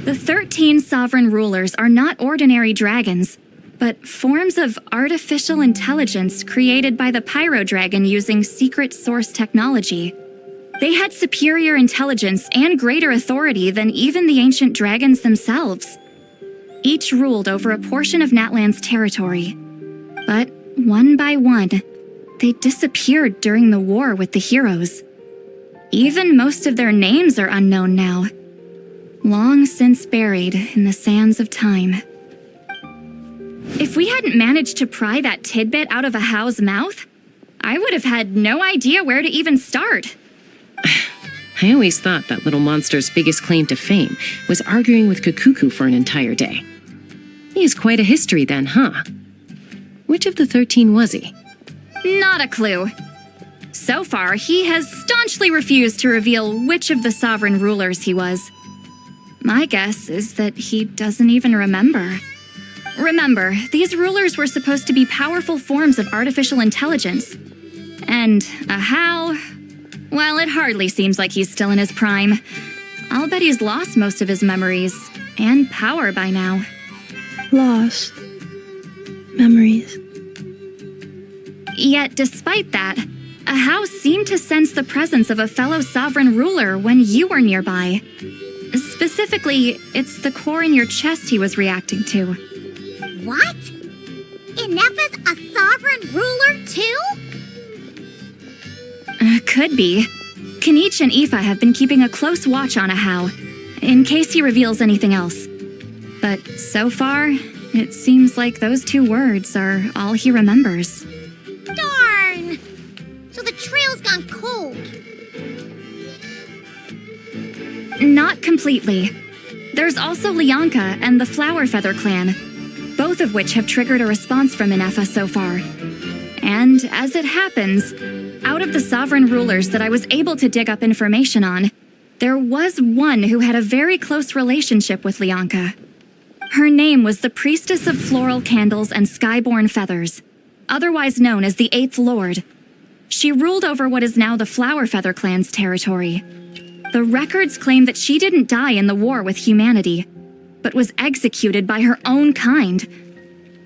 the 13 sovereign rulers are not ordinary dragons, but forms of artificial intelligence created by the Pyro Dragon using secret source technology. They had superior intelligence and greater authority than even the ancient dragons themselves. Each ruled over a portion of Natlan's territory. But one by one, they disappeared during the war with the heroes. Even most of their names are unknown now, long since buried in the sands of time. If we hadn't managed to pry that tidbit out of Ahau's mouth, I would have had no idea where to even start. I always thought that little monster's biggest claim to fame was arguing with Kakuku for an entire day. He has quite a history then, huh? Which of the 13 was he? Not a clue. So far, he has staunchly refused to reveal which of the sovereign rulers he was. My guess is that he doesn't even remember. Remember, these rulers were supposed to be powerful forms of artificial intelligence. And Ahau, well, it hardly seems like he's still in his prime. I'll bet he's lost most of his memories and power by now. Lost. Memories. Yet, despite that, Ahau seemed to sense the presence of a fellow sovereign ruler when you were nearby. Specifically, it's the core in your chest he was reacting to. What? Inepha's a sovereign ruler too? Could be. Kanich and Aoife have been keeping a close watch on Ahau, in case he reveals anything else. But so far, it seems like those 2 words are all he remembers. Darn! So the trail's gone cold. Not completely. There's also Lianka and the Flower Feather clan, both of which have triggered a response from Inepha so far. And as it happens, out of the sovereign rulers that I was able to dig up information on, there was one who had a very close relationship with Lianka. Her name was the Priestess of Floral Candles and Skyborn Feathers, otherwise known as the 8th Lord. She ruled over what is now the Flower Feather clan's territory. The records claim that she didn't die in the war with humanity, but was executed by her own kind.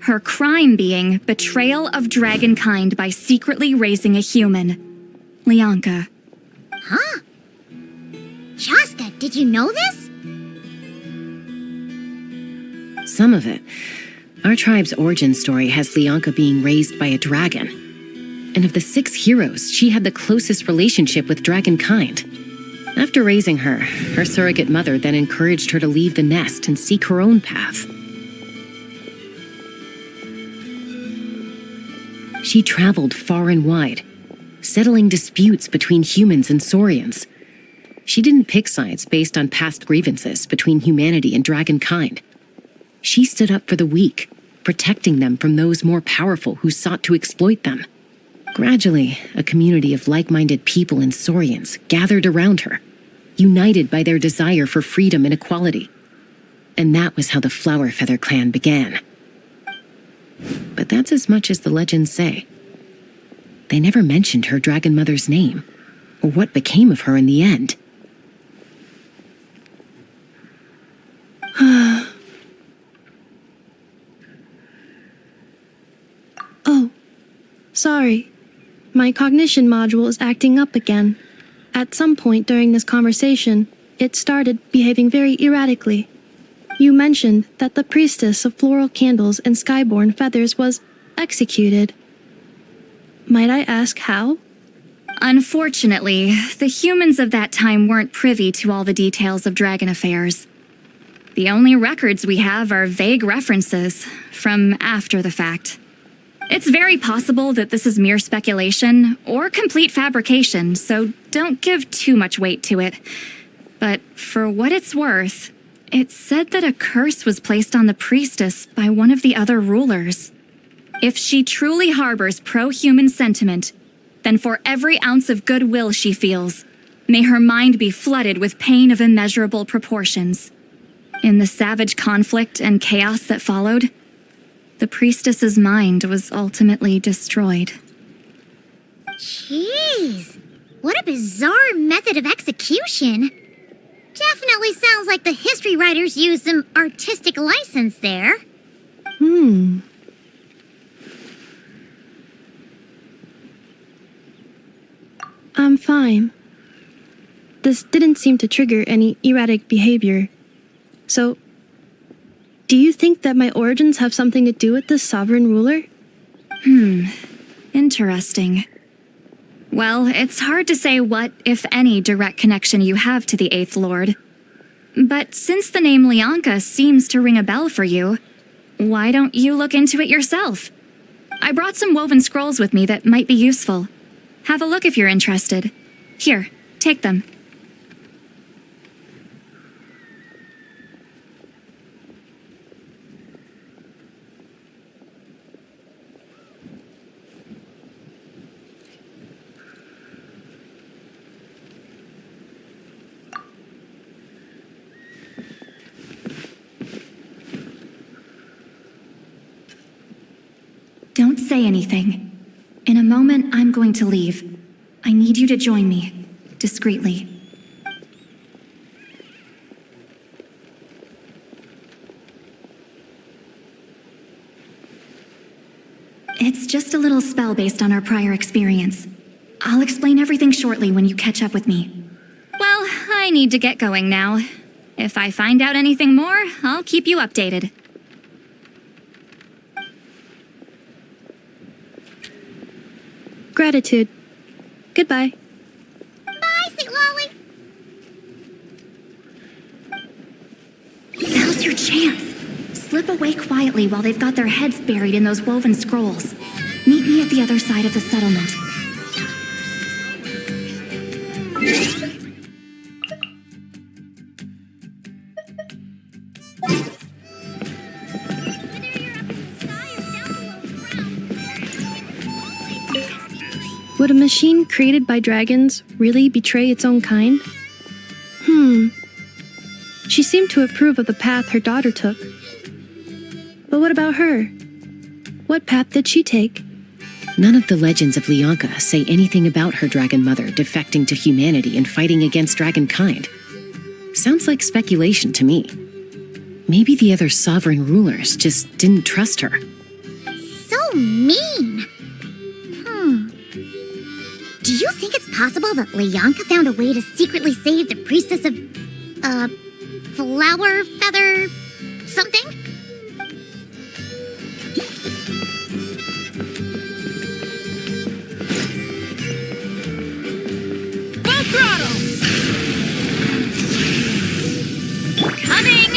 Her crime being betrayal of dragonkind by secretly raising a human. Lianka. Huh? Shasta, did you know this? Some of it. Our tribe's origin story has Lianka being raised by a dragon. And of the 6 heroes, she had the closest relationship with dragonkind. After raising her, her surrogate mother then encouraged her to leave the nest and seek her own path. She traveled far and wide, settling disputes between humans and Saurians. She didn't pick sides based on past grievances between humanity and dragonkind. She stood up for the weak, protecting them from those more powerful who sought to exploit them. Gradually, a community of like-minded people and Saurians gathered around her, united by their desire for freedom and equality. And that was how the Flower Feather clan began. But that's as much as the legends say. They never mentioned her dragon mother's name, or what became of her in the end. Oh, sorry. My cognition module is acting up again. At some point during this conversation, it started behaving very erratically. You mentioned that the Priestess of Floral Candles and Skyborn Feathers was executed. Might I ask how? Unfortunately, the humans of that time weren't privy to all the details of dragon affairs. The only records we have are vague references from after the fact. It's very possible that this is mere speculation or complete fabrication, so don't give too much weight to it. But for what it's worth, it's said that a curse was placed on the priestess by one of the other rulers. If she truly harbors pro-human sentiment, then for every ounce of goodwill she feels, may her mind be flooded with pain of immeasurable proportions. In the savage conflict and chaos that followed, the priestess's mind was ultimately destroyed. Jeez, what a bizarre method of execution. Definitely sounds like the history writers used some artistic license there. I'm fine. This didn't seem to trigger any erratic behavior. So, do you think that my origins have something to do with this sovereign ruler? Interesting. Well, it's hard to say what, if any, direct connection you have to the Eighth Lord. But since the name Lianka seems to ring a bell for you, why don't you look into it yourself? I brought some woven scrolls with me that might be useful. Have a look if you're interested. Here, take them. Don't say anything. In a moment, I'm going to leave. I need you to join me, discreetly. It's just a little spell based on our prior experience. I'll explain everything shortly when you catch up with me. Well, I need to get going now. If I find out anything more, I'll keep you updated. Gratitude. Goodbye. Bye, Sweet Lolly. Now's your chance. Slip away quietly while they've got their heads buried in those woven scrolls. Meet me at the other side of the settlement. Would a machine created by dragons really betray its own kind? She seemed to approve of the path her daughter took. But what about her? What path did she take? None of the legends of Lianka say anything about her dragon mother defecting to humanity and fighting against dragonkind. Sounds like speculation to me. Maybe the other sovereign rulers just didn't trust her. So mean. Do you think it's possible that Lianka found a way to secretly save the priestess of, flower feather something? Full throttle! Coming!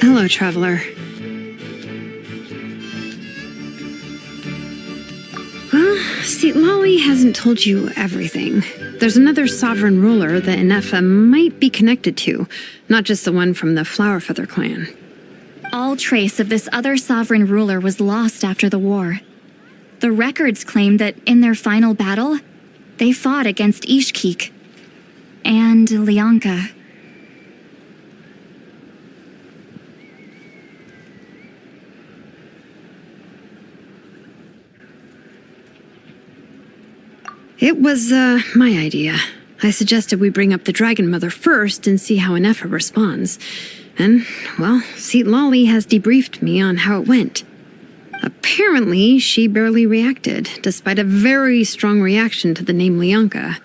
Hello, traveler. Well, see, Lolly hasn't told you everything. There's another sovereign ruler that Inefa might be connected to, not just the one from the Flower Feather clan. All trace of this other sovereign ruler was lost after the war. The records claim that in their final battle, they fought against Ishkik and Lianka. It was, my idea. I suggested we bring up the Dragon Mother first and see how Inefa responds. And, well, Seat Lolly has debriefed me on how it went. Apparently, she barely reacted, despite a very strong reaction to the name Lianka.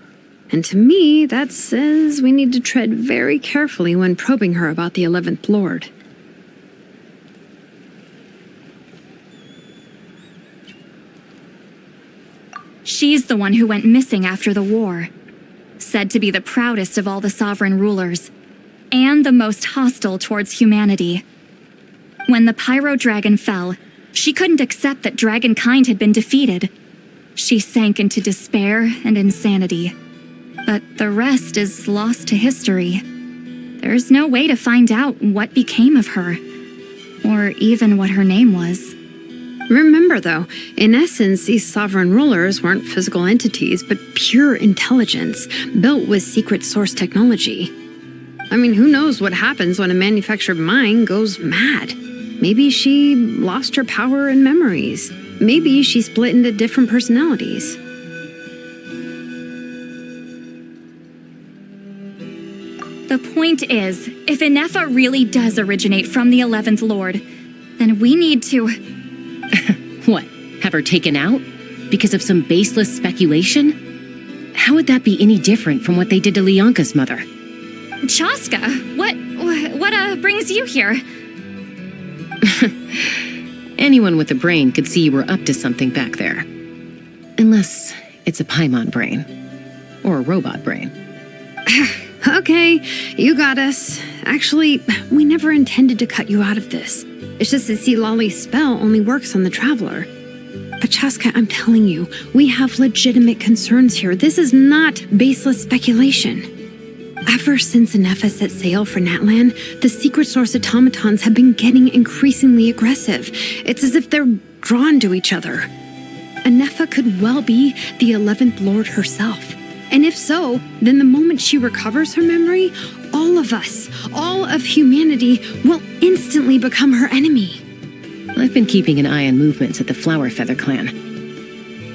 And to me, that says we need to tread very carefully when probing her about the 11th Lord. She's the one who went missing after the war. Said to be the proudest of all the sovereign rulers, and the most hostile towards humanity. When the Pyro Dragon fell, she couldn't accept that dragonkind had been defeated. She sank into despair and insanity. but the rest is lost to history. There's no way to find out what became of her, or even what her name was. Remember, though, in essence, these sovereign rulers weren't physical entities, but pure intelligence, built with secret source technology. I mean, who knows what happens when a manufactured mind goes mad? Maybe she lost her power and memories. Maybe she split into different personalities. The point is, if Inefa really does originate from the 11th Lord, then we need to... What? Have her taken out? Because of some baseless speculation? How would that be any different from what they did to Leonka's mother? Chaska, what brings you here? Anyone with a brain could see you were up to something back there. Unless it's a Paimon brain. Or a robot brain. Okay, you got us. Actually, we never intended to cut you out of this. It's just that see, Lolly's spell only works on the Traveler. But Chaska, I'm telling you, we have legitimate concerns here. This is not baseless speculation. Ever since Inefa set sail for Natlan, the secret source automatons have been getting increasingly aggressive. It's as if they're drawn to each other. Inefa could well be the 11th Lord herself. And if so, then the moment she recovers her memory, all of us, all of humanity, will instantly become her enemy. I've been keeping an eye on movements at the Flower Feather clan.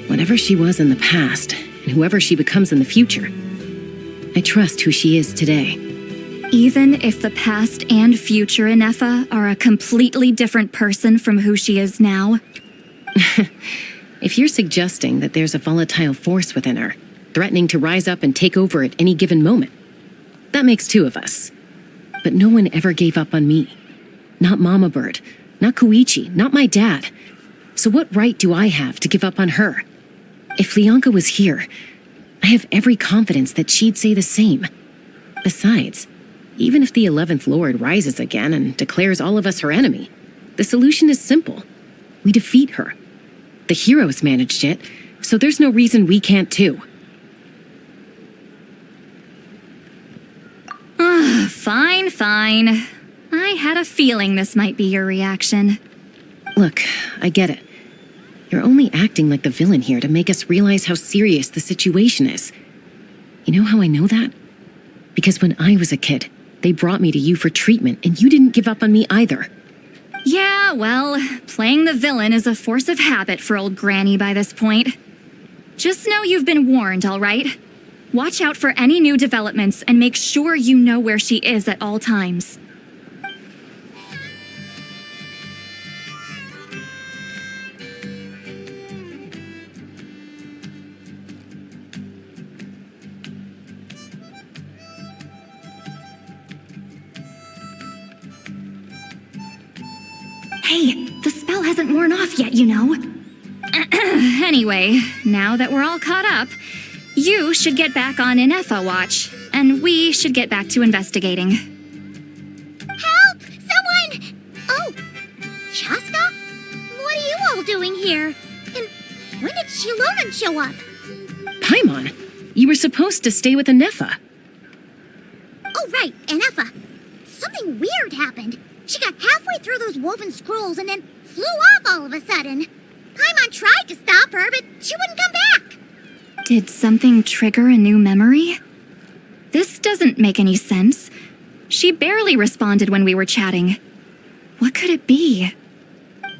Whatever she was in the past, and whoever she becomes in the future, I trust who she is today. Even if the past and future Inefa are a completely different person from who she is now? If you're suggesting that there's a volatile force within her, threatening to rise up and take over at any given moment, that makes two of us. But no one ever gave up on me. Not Mama Bird, not Koichi, not my dad. So what right do I have to give up on her? If Leonka was here, I have every confidence that she'd say the same. Besides, even if the 11th Lord rises again and declares all of us her enemy, the solution is simple. We defeat her. The heroes managed it, so there's no reason we can't too. Fine, fine. I had a feeling this might be your reaction. Look, I get it. You're only acting like the villain here to make us realize how serious the situation is. You know how I know that? Because when I was a kid, they brought me to you for treatment, and you didn't give up on me either. Yeah, well, playing the villain is a force of habit for old Granny by this point. Just know you've been warned, all right? Watch out for any new developments and make sure you know where she is at all times. Hey, the spell hasn't worn off yet, you know. Anyway, now that we're all caught up, you should get back on Inefa watch, and we should get back to investigating. Help! Someone! Oh, Chaska? What are you all doing here? And when did Shilonan show up? Paimon, you were supposed to stay with Inefa. Oh, right, Inefa. Something weird happened. She got halfway through those woven scrolls and then flew off all of a sudden. Paimon tried to stop her, but she wouldn't come back. Did something trigger a new memory? This doesn't make any sense. She barely responded when we were chatting. What could it be?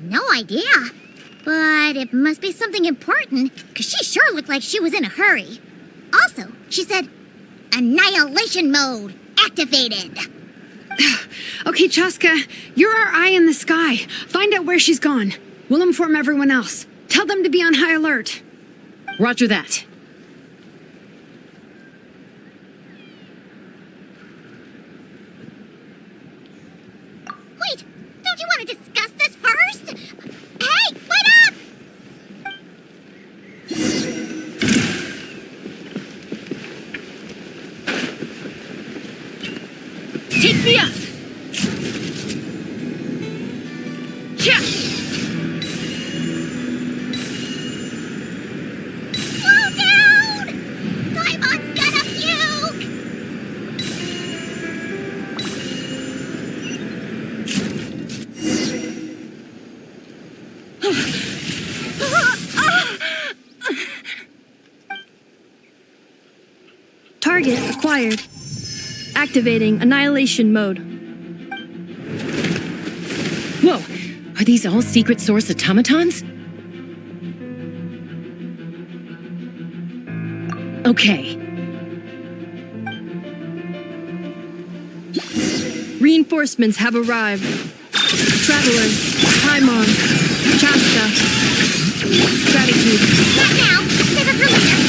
No idea. But it must be something important, because she sure looked like she was in a hurry. Also, she said, Annihilation mode activated. Okay, Chaska, you're our eye in the sky. Find out where she's gone. We'll inform everyone else. Tell them to be on high alert. Roger that. Wait, don't you want to discuss this first? Hey, wait up! Take me up! Yeah. Slow down! Paimon's got a Target acquired. Activating annihilation mode. Whoa! Are these all secret source automatons? Okay. Reinforcements have arrived. Traveler, Paimon, Chaska. Gratitude. Not now. Save it for later.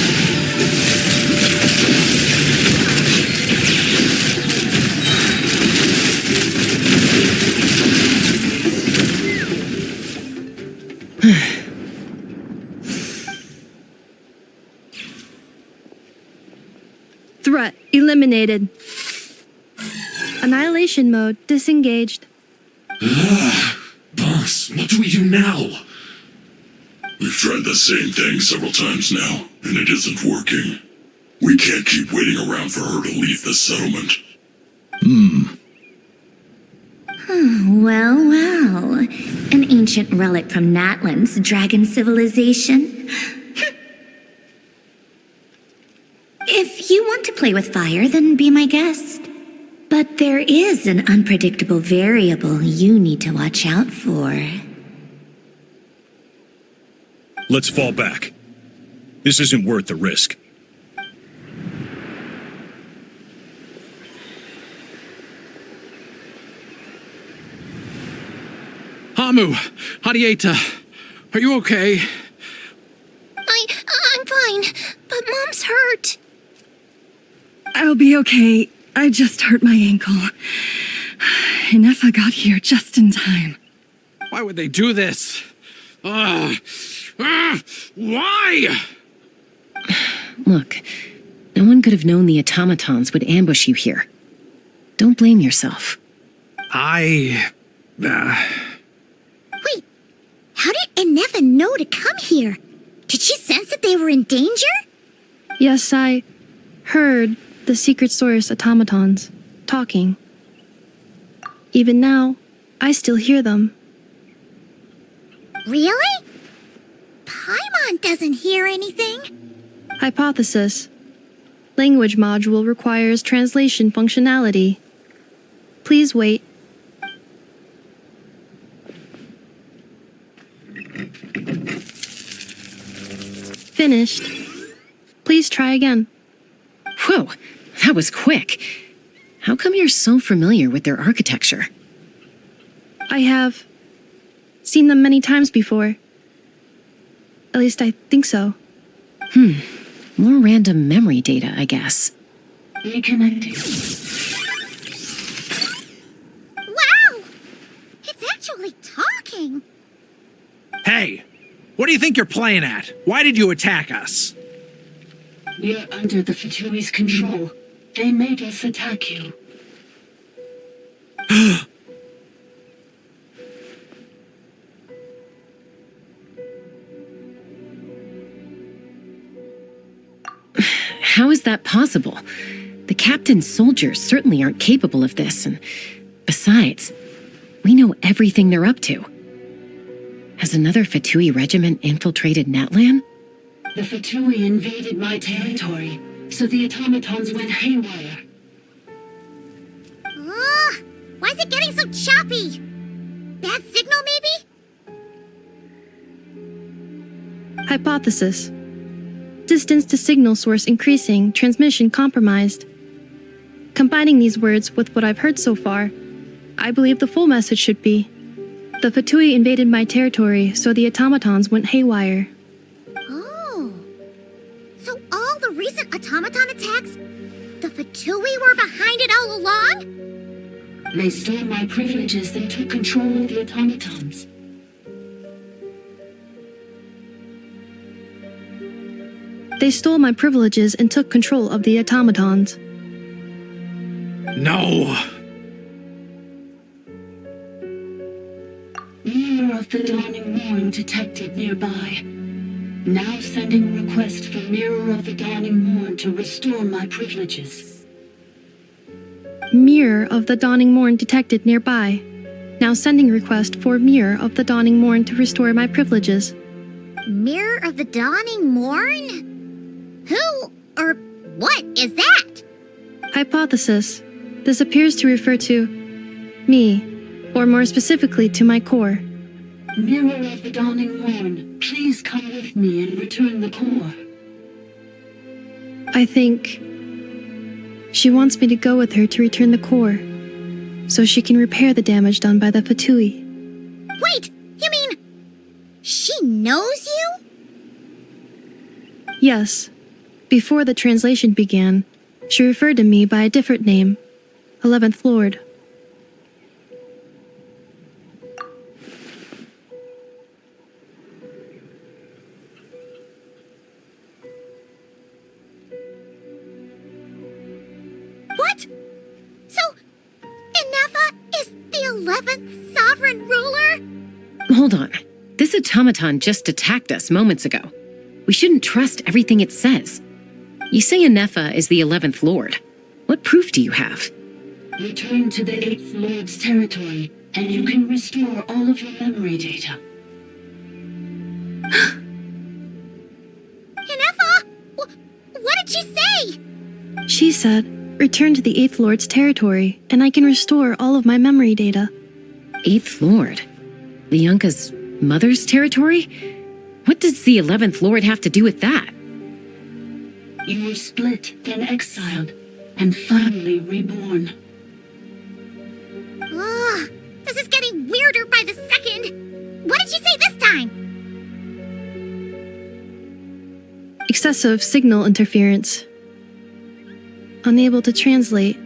Threat eliminated. Annihilation mode disengaged. Boss, what do we do now? We've tried the same thing several times now, and it isn't working. We can't keep waiting around for her to leave the settlement. Well, well. An ancient relic from Natlan's dragon civilization. If you want to play with fire, then be my guest. But there is an unpredictable variable you need to watch out for. Let's fall back. This isn't worth the risk. Hamu, Hadieta, are you okay? I'm fine, but Mom's hurt. I'll be okay. I just hurt my ankle. Inefa got here just in time. Why would they do this? Why? Look, no one could have known the automatons would ambush you here. Don't blame yourself. Wait, how did Inefa know to come here? Did she sense that they were in danger? Yes, I heard the secret source automatons talking. Even now, I still hear them. Really? Paimon doesn't hear anything. Hypothesis. Language module requires translation functionality. Please wait. Finished. Please try again. Whoa, that was quick. How come you're so familiar with their architecture? I have seen them many times before. At least I think so. More random memory data, I guess. Reconnecting. Wow! It's actually talking. Hey, what do you think you're playing at? Why did you attack us? We're under the Fatui's control. They made us attack you. How is that possible? The captain's soldiers certainly aren't capable of this, and besides, we know everything they're up to. Has another Fatui regiment infiltrated Natlan? The Fatui invaded my territory, so the automatons went haywire. Ugh! Why is it getting so choppy? Bad signal, maybe? Hypothesis. Distance to signal source increasing, transmission compromised. Combining these words with what I've heard so far, I believe the full message should be: the Fatui invaded my territory, so the automatons went haywire. Oh. So all the recent automaton attacks, the Fatui were behind it all along? They stole my privileges and took control of the automatons. They stole my privileges and took control of the automatons. No. Mirror of the Dawning Morn detected nearby. Now sending request for Mirror of the Dawning Morn to restore my privileges. Mirror of the Dawning Morn detected nearby. Now sending request for Mirror of the Dawning Morn to restore my privileges. Mirror of the Dawning Morn? Who or what is that? Hypothesis. This appears to refer to me, or more specifically to my core. Mirror of the Dawning Morn, please come with me and return the core. I think she wants me to go with her to return the core, so she can repair the damage done by the Fatui. Wait, you mean she knows you? Yes. Before the translation began, she referred to me by a different name, 11th Lord. What? So, Inefa is the 11th sovereign ruler? Hold on. This automaton just attacked us moments ago. We shouldn't trust everything it says. You say Inefa is the 11th Lord. What proof do you have? Return to the 8th Lord's territory, and you can restore all of your memory data. Inefa? What did she say? She said, return to the 8th Lord's territory, and I can restore all of my memory data. 8th Lord? Lianka's mother's territory? What does the 11th Lord have to do with that? You were split, then exiled, and finally reborn. Ugh, this is getting weirder by the second. What did she say this time? Excessive signal interference. Unable to translate.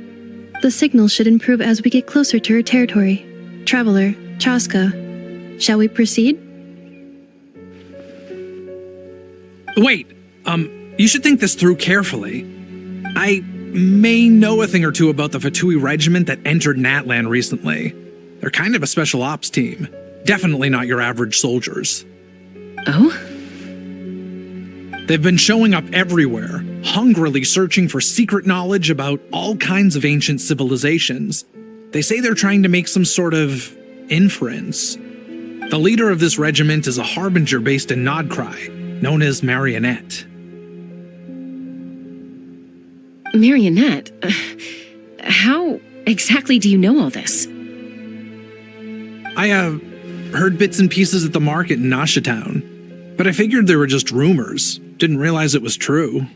The signal should improve as we get closer to her territory. Traveler, Chaska, shall we proceed? Wait, you should think this through carefully. I may know a thing or two about the Fatui regiment that entered Natlan recently. They're kind of a special ops team. Definitely not your average soldiers. Oh? They've been showing up everywhere, hungrily searching for secret knowledge about all kinds of ancient civilizations. They say they're trying to make some sort of inference. The leader of this regiment is a harbinger based in Nodcry, known as Marionette. Marionette? How exactly do you know all this? I, heard bits and pieces at the market in Nasha Town, but I figured they were just rumors. Didn't realize it was true.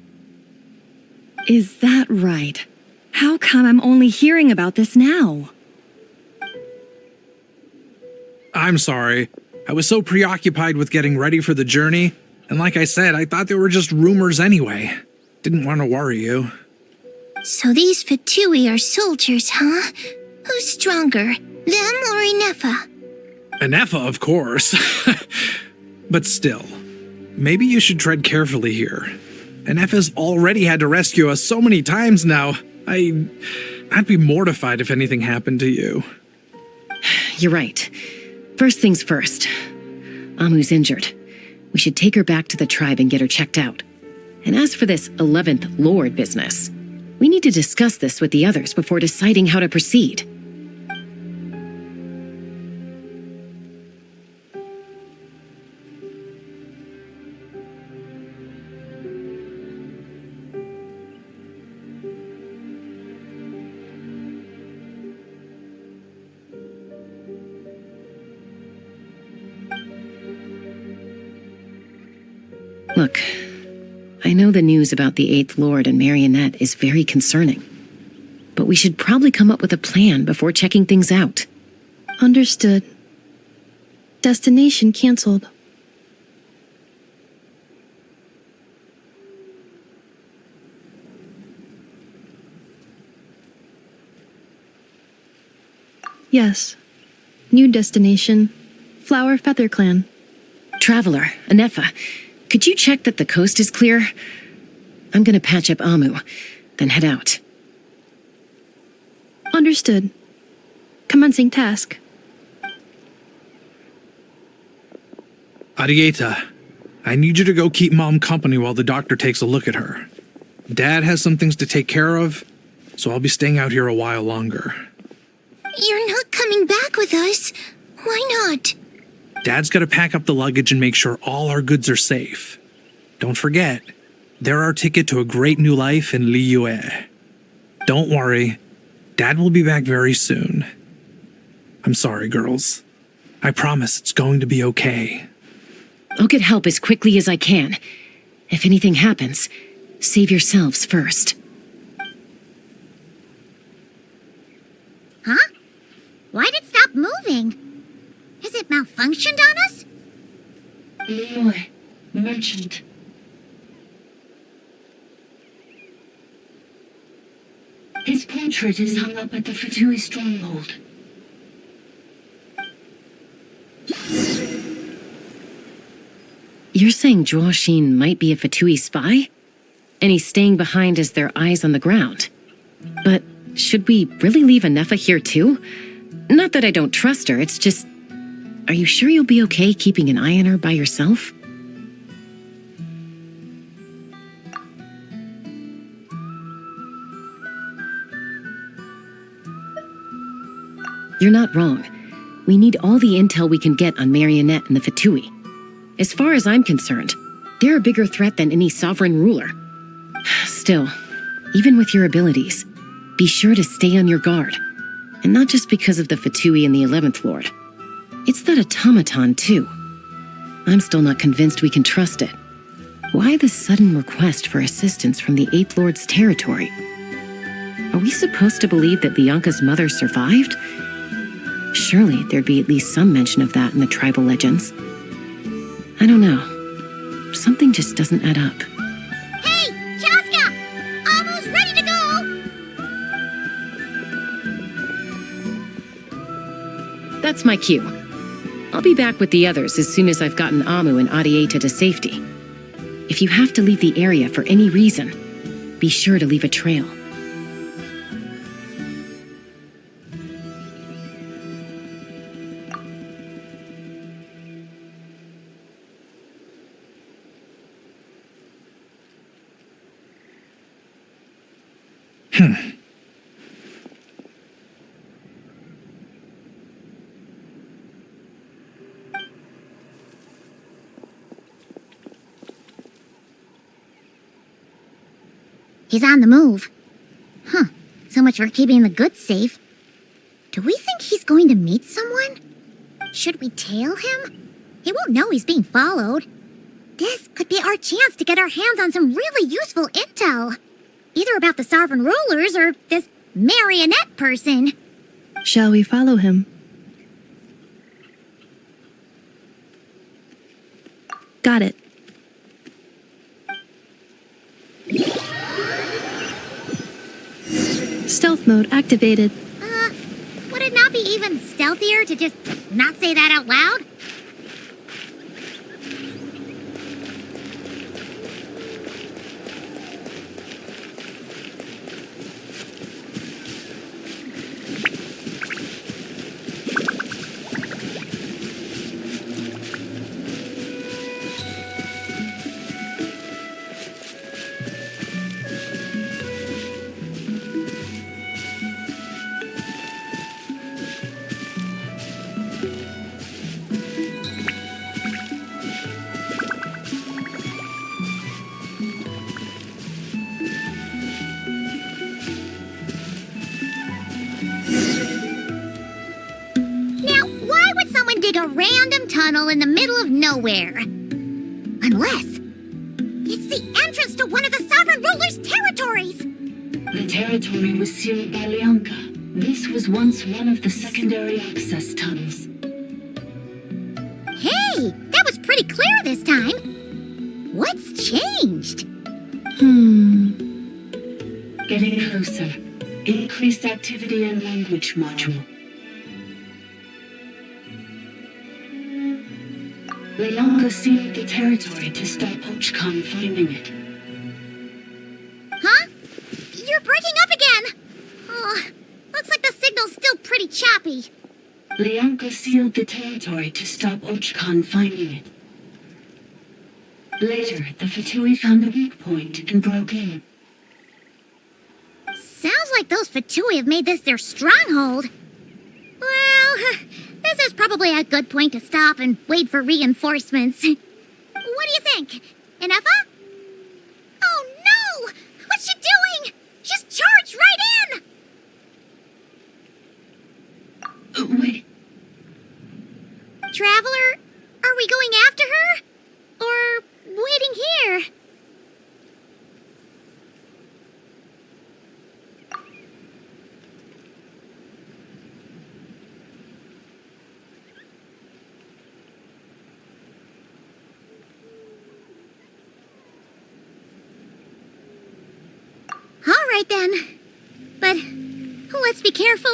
Is that right? How come I'm only hearing about this now? I'm sorry. I was so preoccupied with getting ready for the journey, and like I said, I thought they were just rumors anyway. Didn't want to worry you. So these Fatui are soldiers, huh? Who's stronger, them or Inefa? Inefa, of course. But still, maybe you should tread carefully here. Inefa's already had to rescue us so many times now. I'd be mortified if anything happened to you. You're right. First things first. Amu's injured. We should take her back to the tribe and get her checked out. And as for this 11th Lord business, we need to discuss this with the others before deciding how to proceed. Look, I know the news about the 8th Lord and Marionette is very concerning, but we should probably come up with a plan before checking things out. Understood. Destination canceled. Yes. New destination. Flower Feather Clan. Traveler, Inefa, could you check that the coast is clear? I'm gonna patch up Amu, then head out. Understood. Commencing task. Arieta, I need you to go keep Mom company while the doctor takes a look at her. Dad has some things to take care of, so I'll be staying out here a while longer. You're not coming back with us. Why not? Dad's got to pack up the luggage and make sure all our goods are safe. Don't forget, they're our ticket to a great new life in Liyue. Don't worry, Dad will be back very soon. I'm sorry, girls. I promise it's going to be okay. I'll get help as quickly as I can. If anything happens, save yourselves first. Huh? Why'd it stop moving? Has it malfunctioned on us? Liyue, merchant. His portrait is hung up at the Fatui stronghold. You're saying Zhuo might be a Fatui spy? And he's staying behind as their eyes on the ground. But should we really leave Anefa here too? Not that I don't trust her, it's just... Are you sure you'll be okay keeping an eye on her by yourself? You're not wrong. We need all the intel we can get on Marionette and the Fatui. As far as I'm concerned, they're a bigger threat than any sovereign ruler. Still, even with your abilities, be sure to stay on your guard. And not just because of the Fatui and the 11th Lord. It's that automaton, too. I'm still not convinced we can trust it. Why the sudden request for assistance from the 8th Lord's territory? Are we supposed to believe that Lianka's mother survived? Surely there'd be at least some mention of that in the tribal legends. I don't know. Something just doesn't add up. Hey, Chaska! Almost ready to go! That's my cue. I'll be back with the others as soon as I've gotten Amu and Adieta to safety. If you have to leave the area for any reason, be sure to leave a trail. He's on the move. Huh. So much for keeping the goods safe. Do we think he's going to meet someone? Should we tail him? He won't know he's being followed. This could be our chance to get our hands on some really useful intel. Either about the sovereign rulers or this marionette person. Shall we follow him? Got it. Stealth mode activated. Would it not be even stealthier to just not say that out loud? Dig a random tunnel in the middle of nowhere. Unless it's the entrance to one of the sovereign ruler's territories. The territory was sealed by Lianka. This was once one of the secondary access tunnels. Hey, that was pretty clear this time. What's changed? Getting closer. Increased activity and language module. Lianka sealed the territory to stop Ochkan finding it. Huh? You're breaking up again! Oh, looks like the signal's still pretty choppy. Lianka sealed the territory to stop Ochkan finding it. Later, the Fatui found a weak point and broke in. Sounds like those Fatui have made this their stronghold. This is probably a good point to stop and wait for reinforcements. What do you think? Ineffa? Oh no! What's she doing? She's charged right in! Wait. Traveler, are we going after her? Or waiting here? All right then. But let's be careful.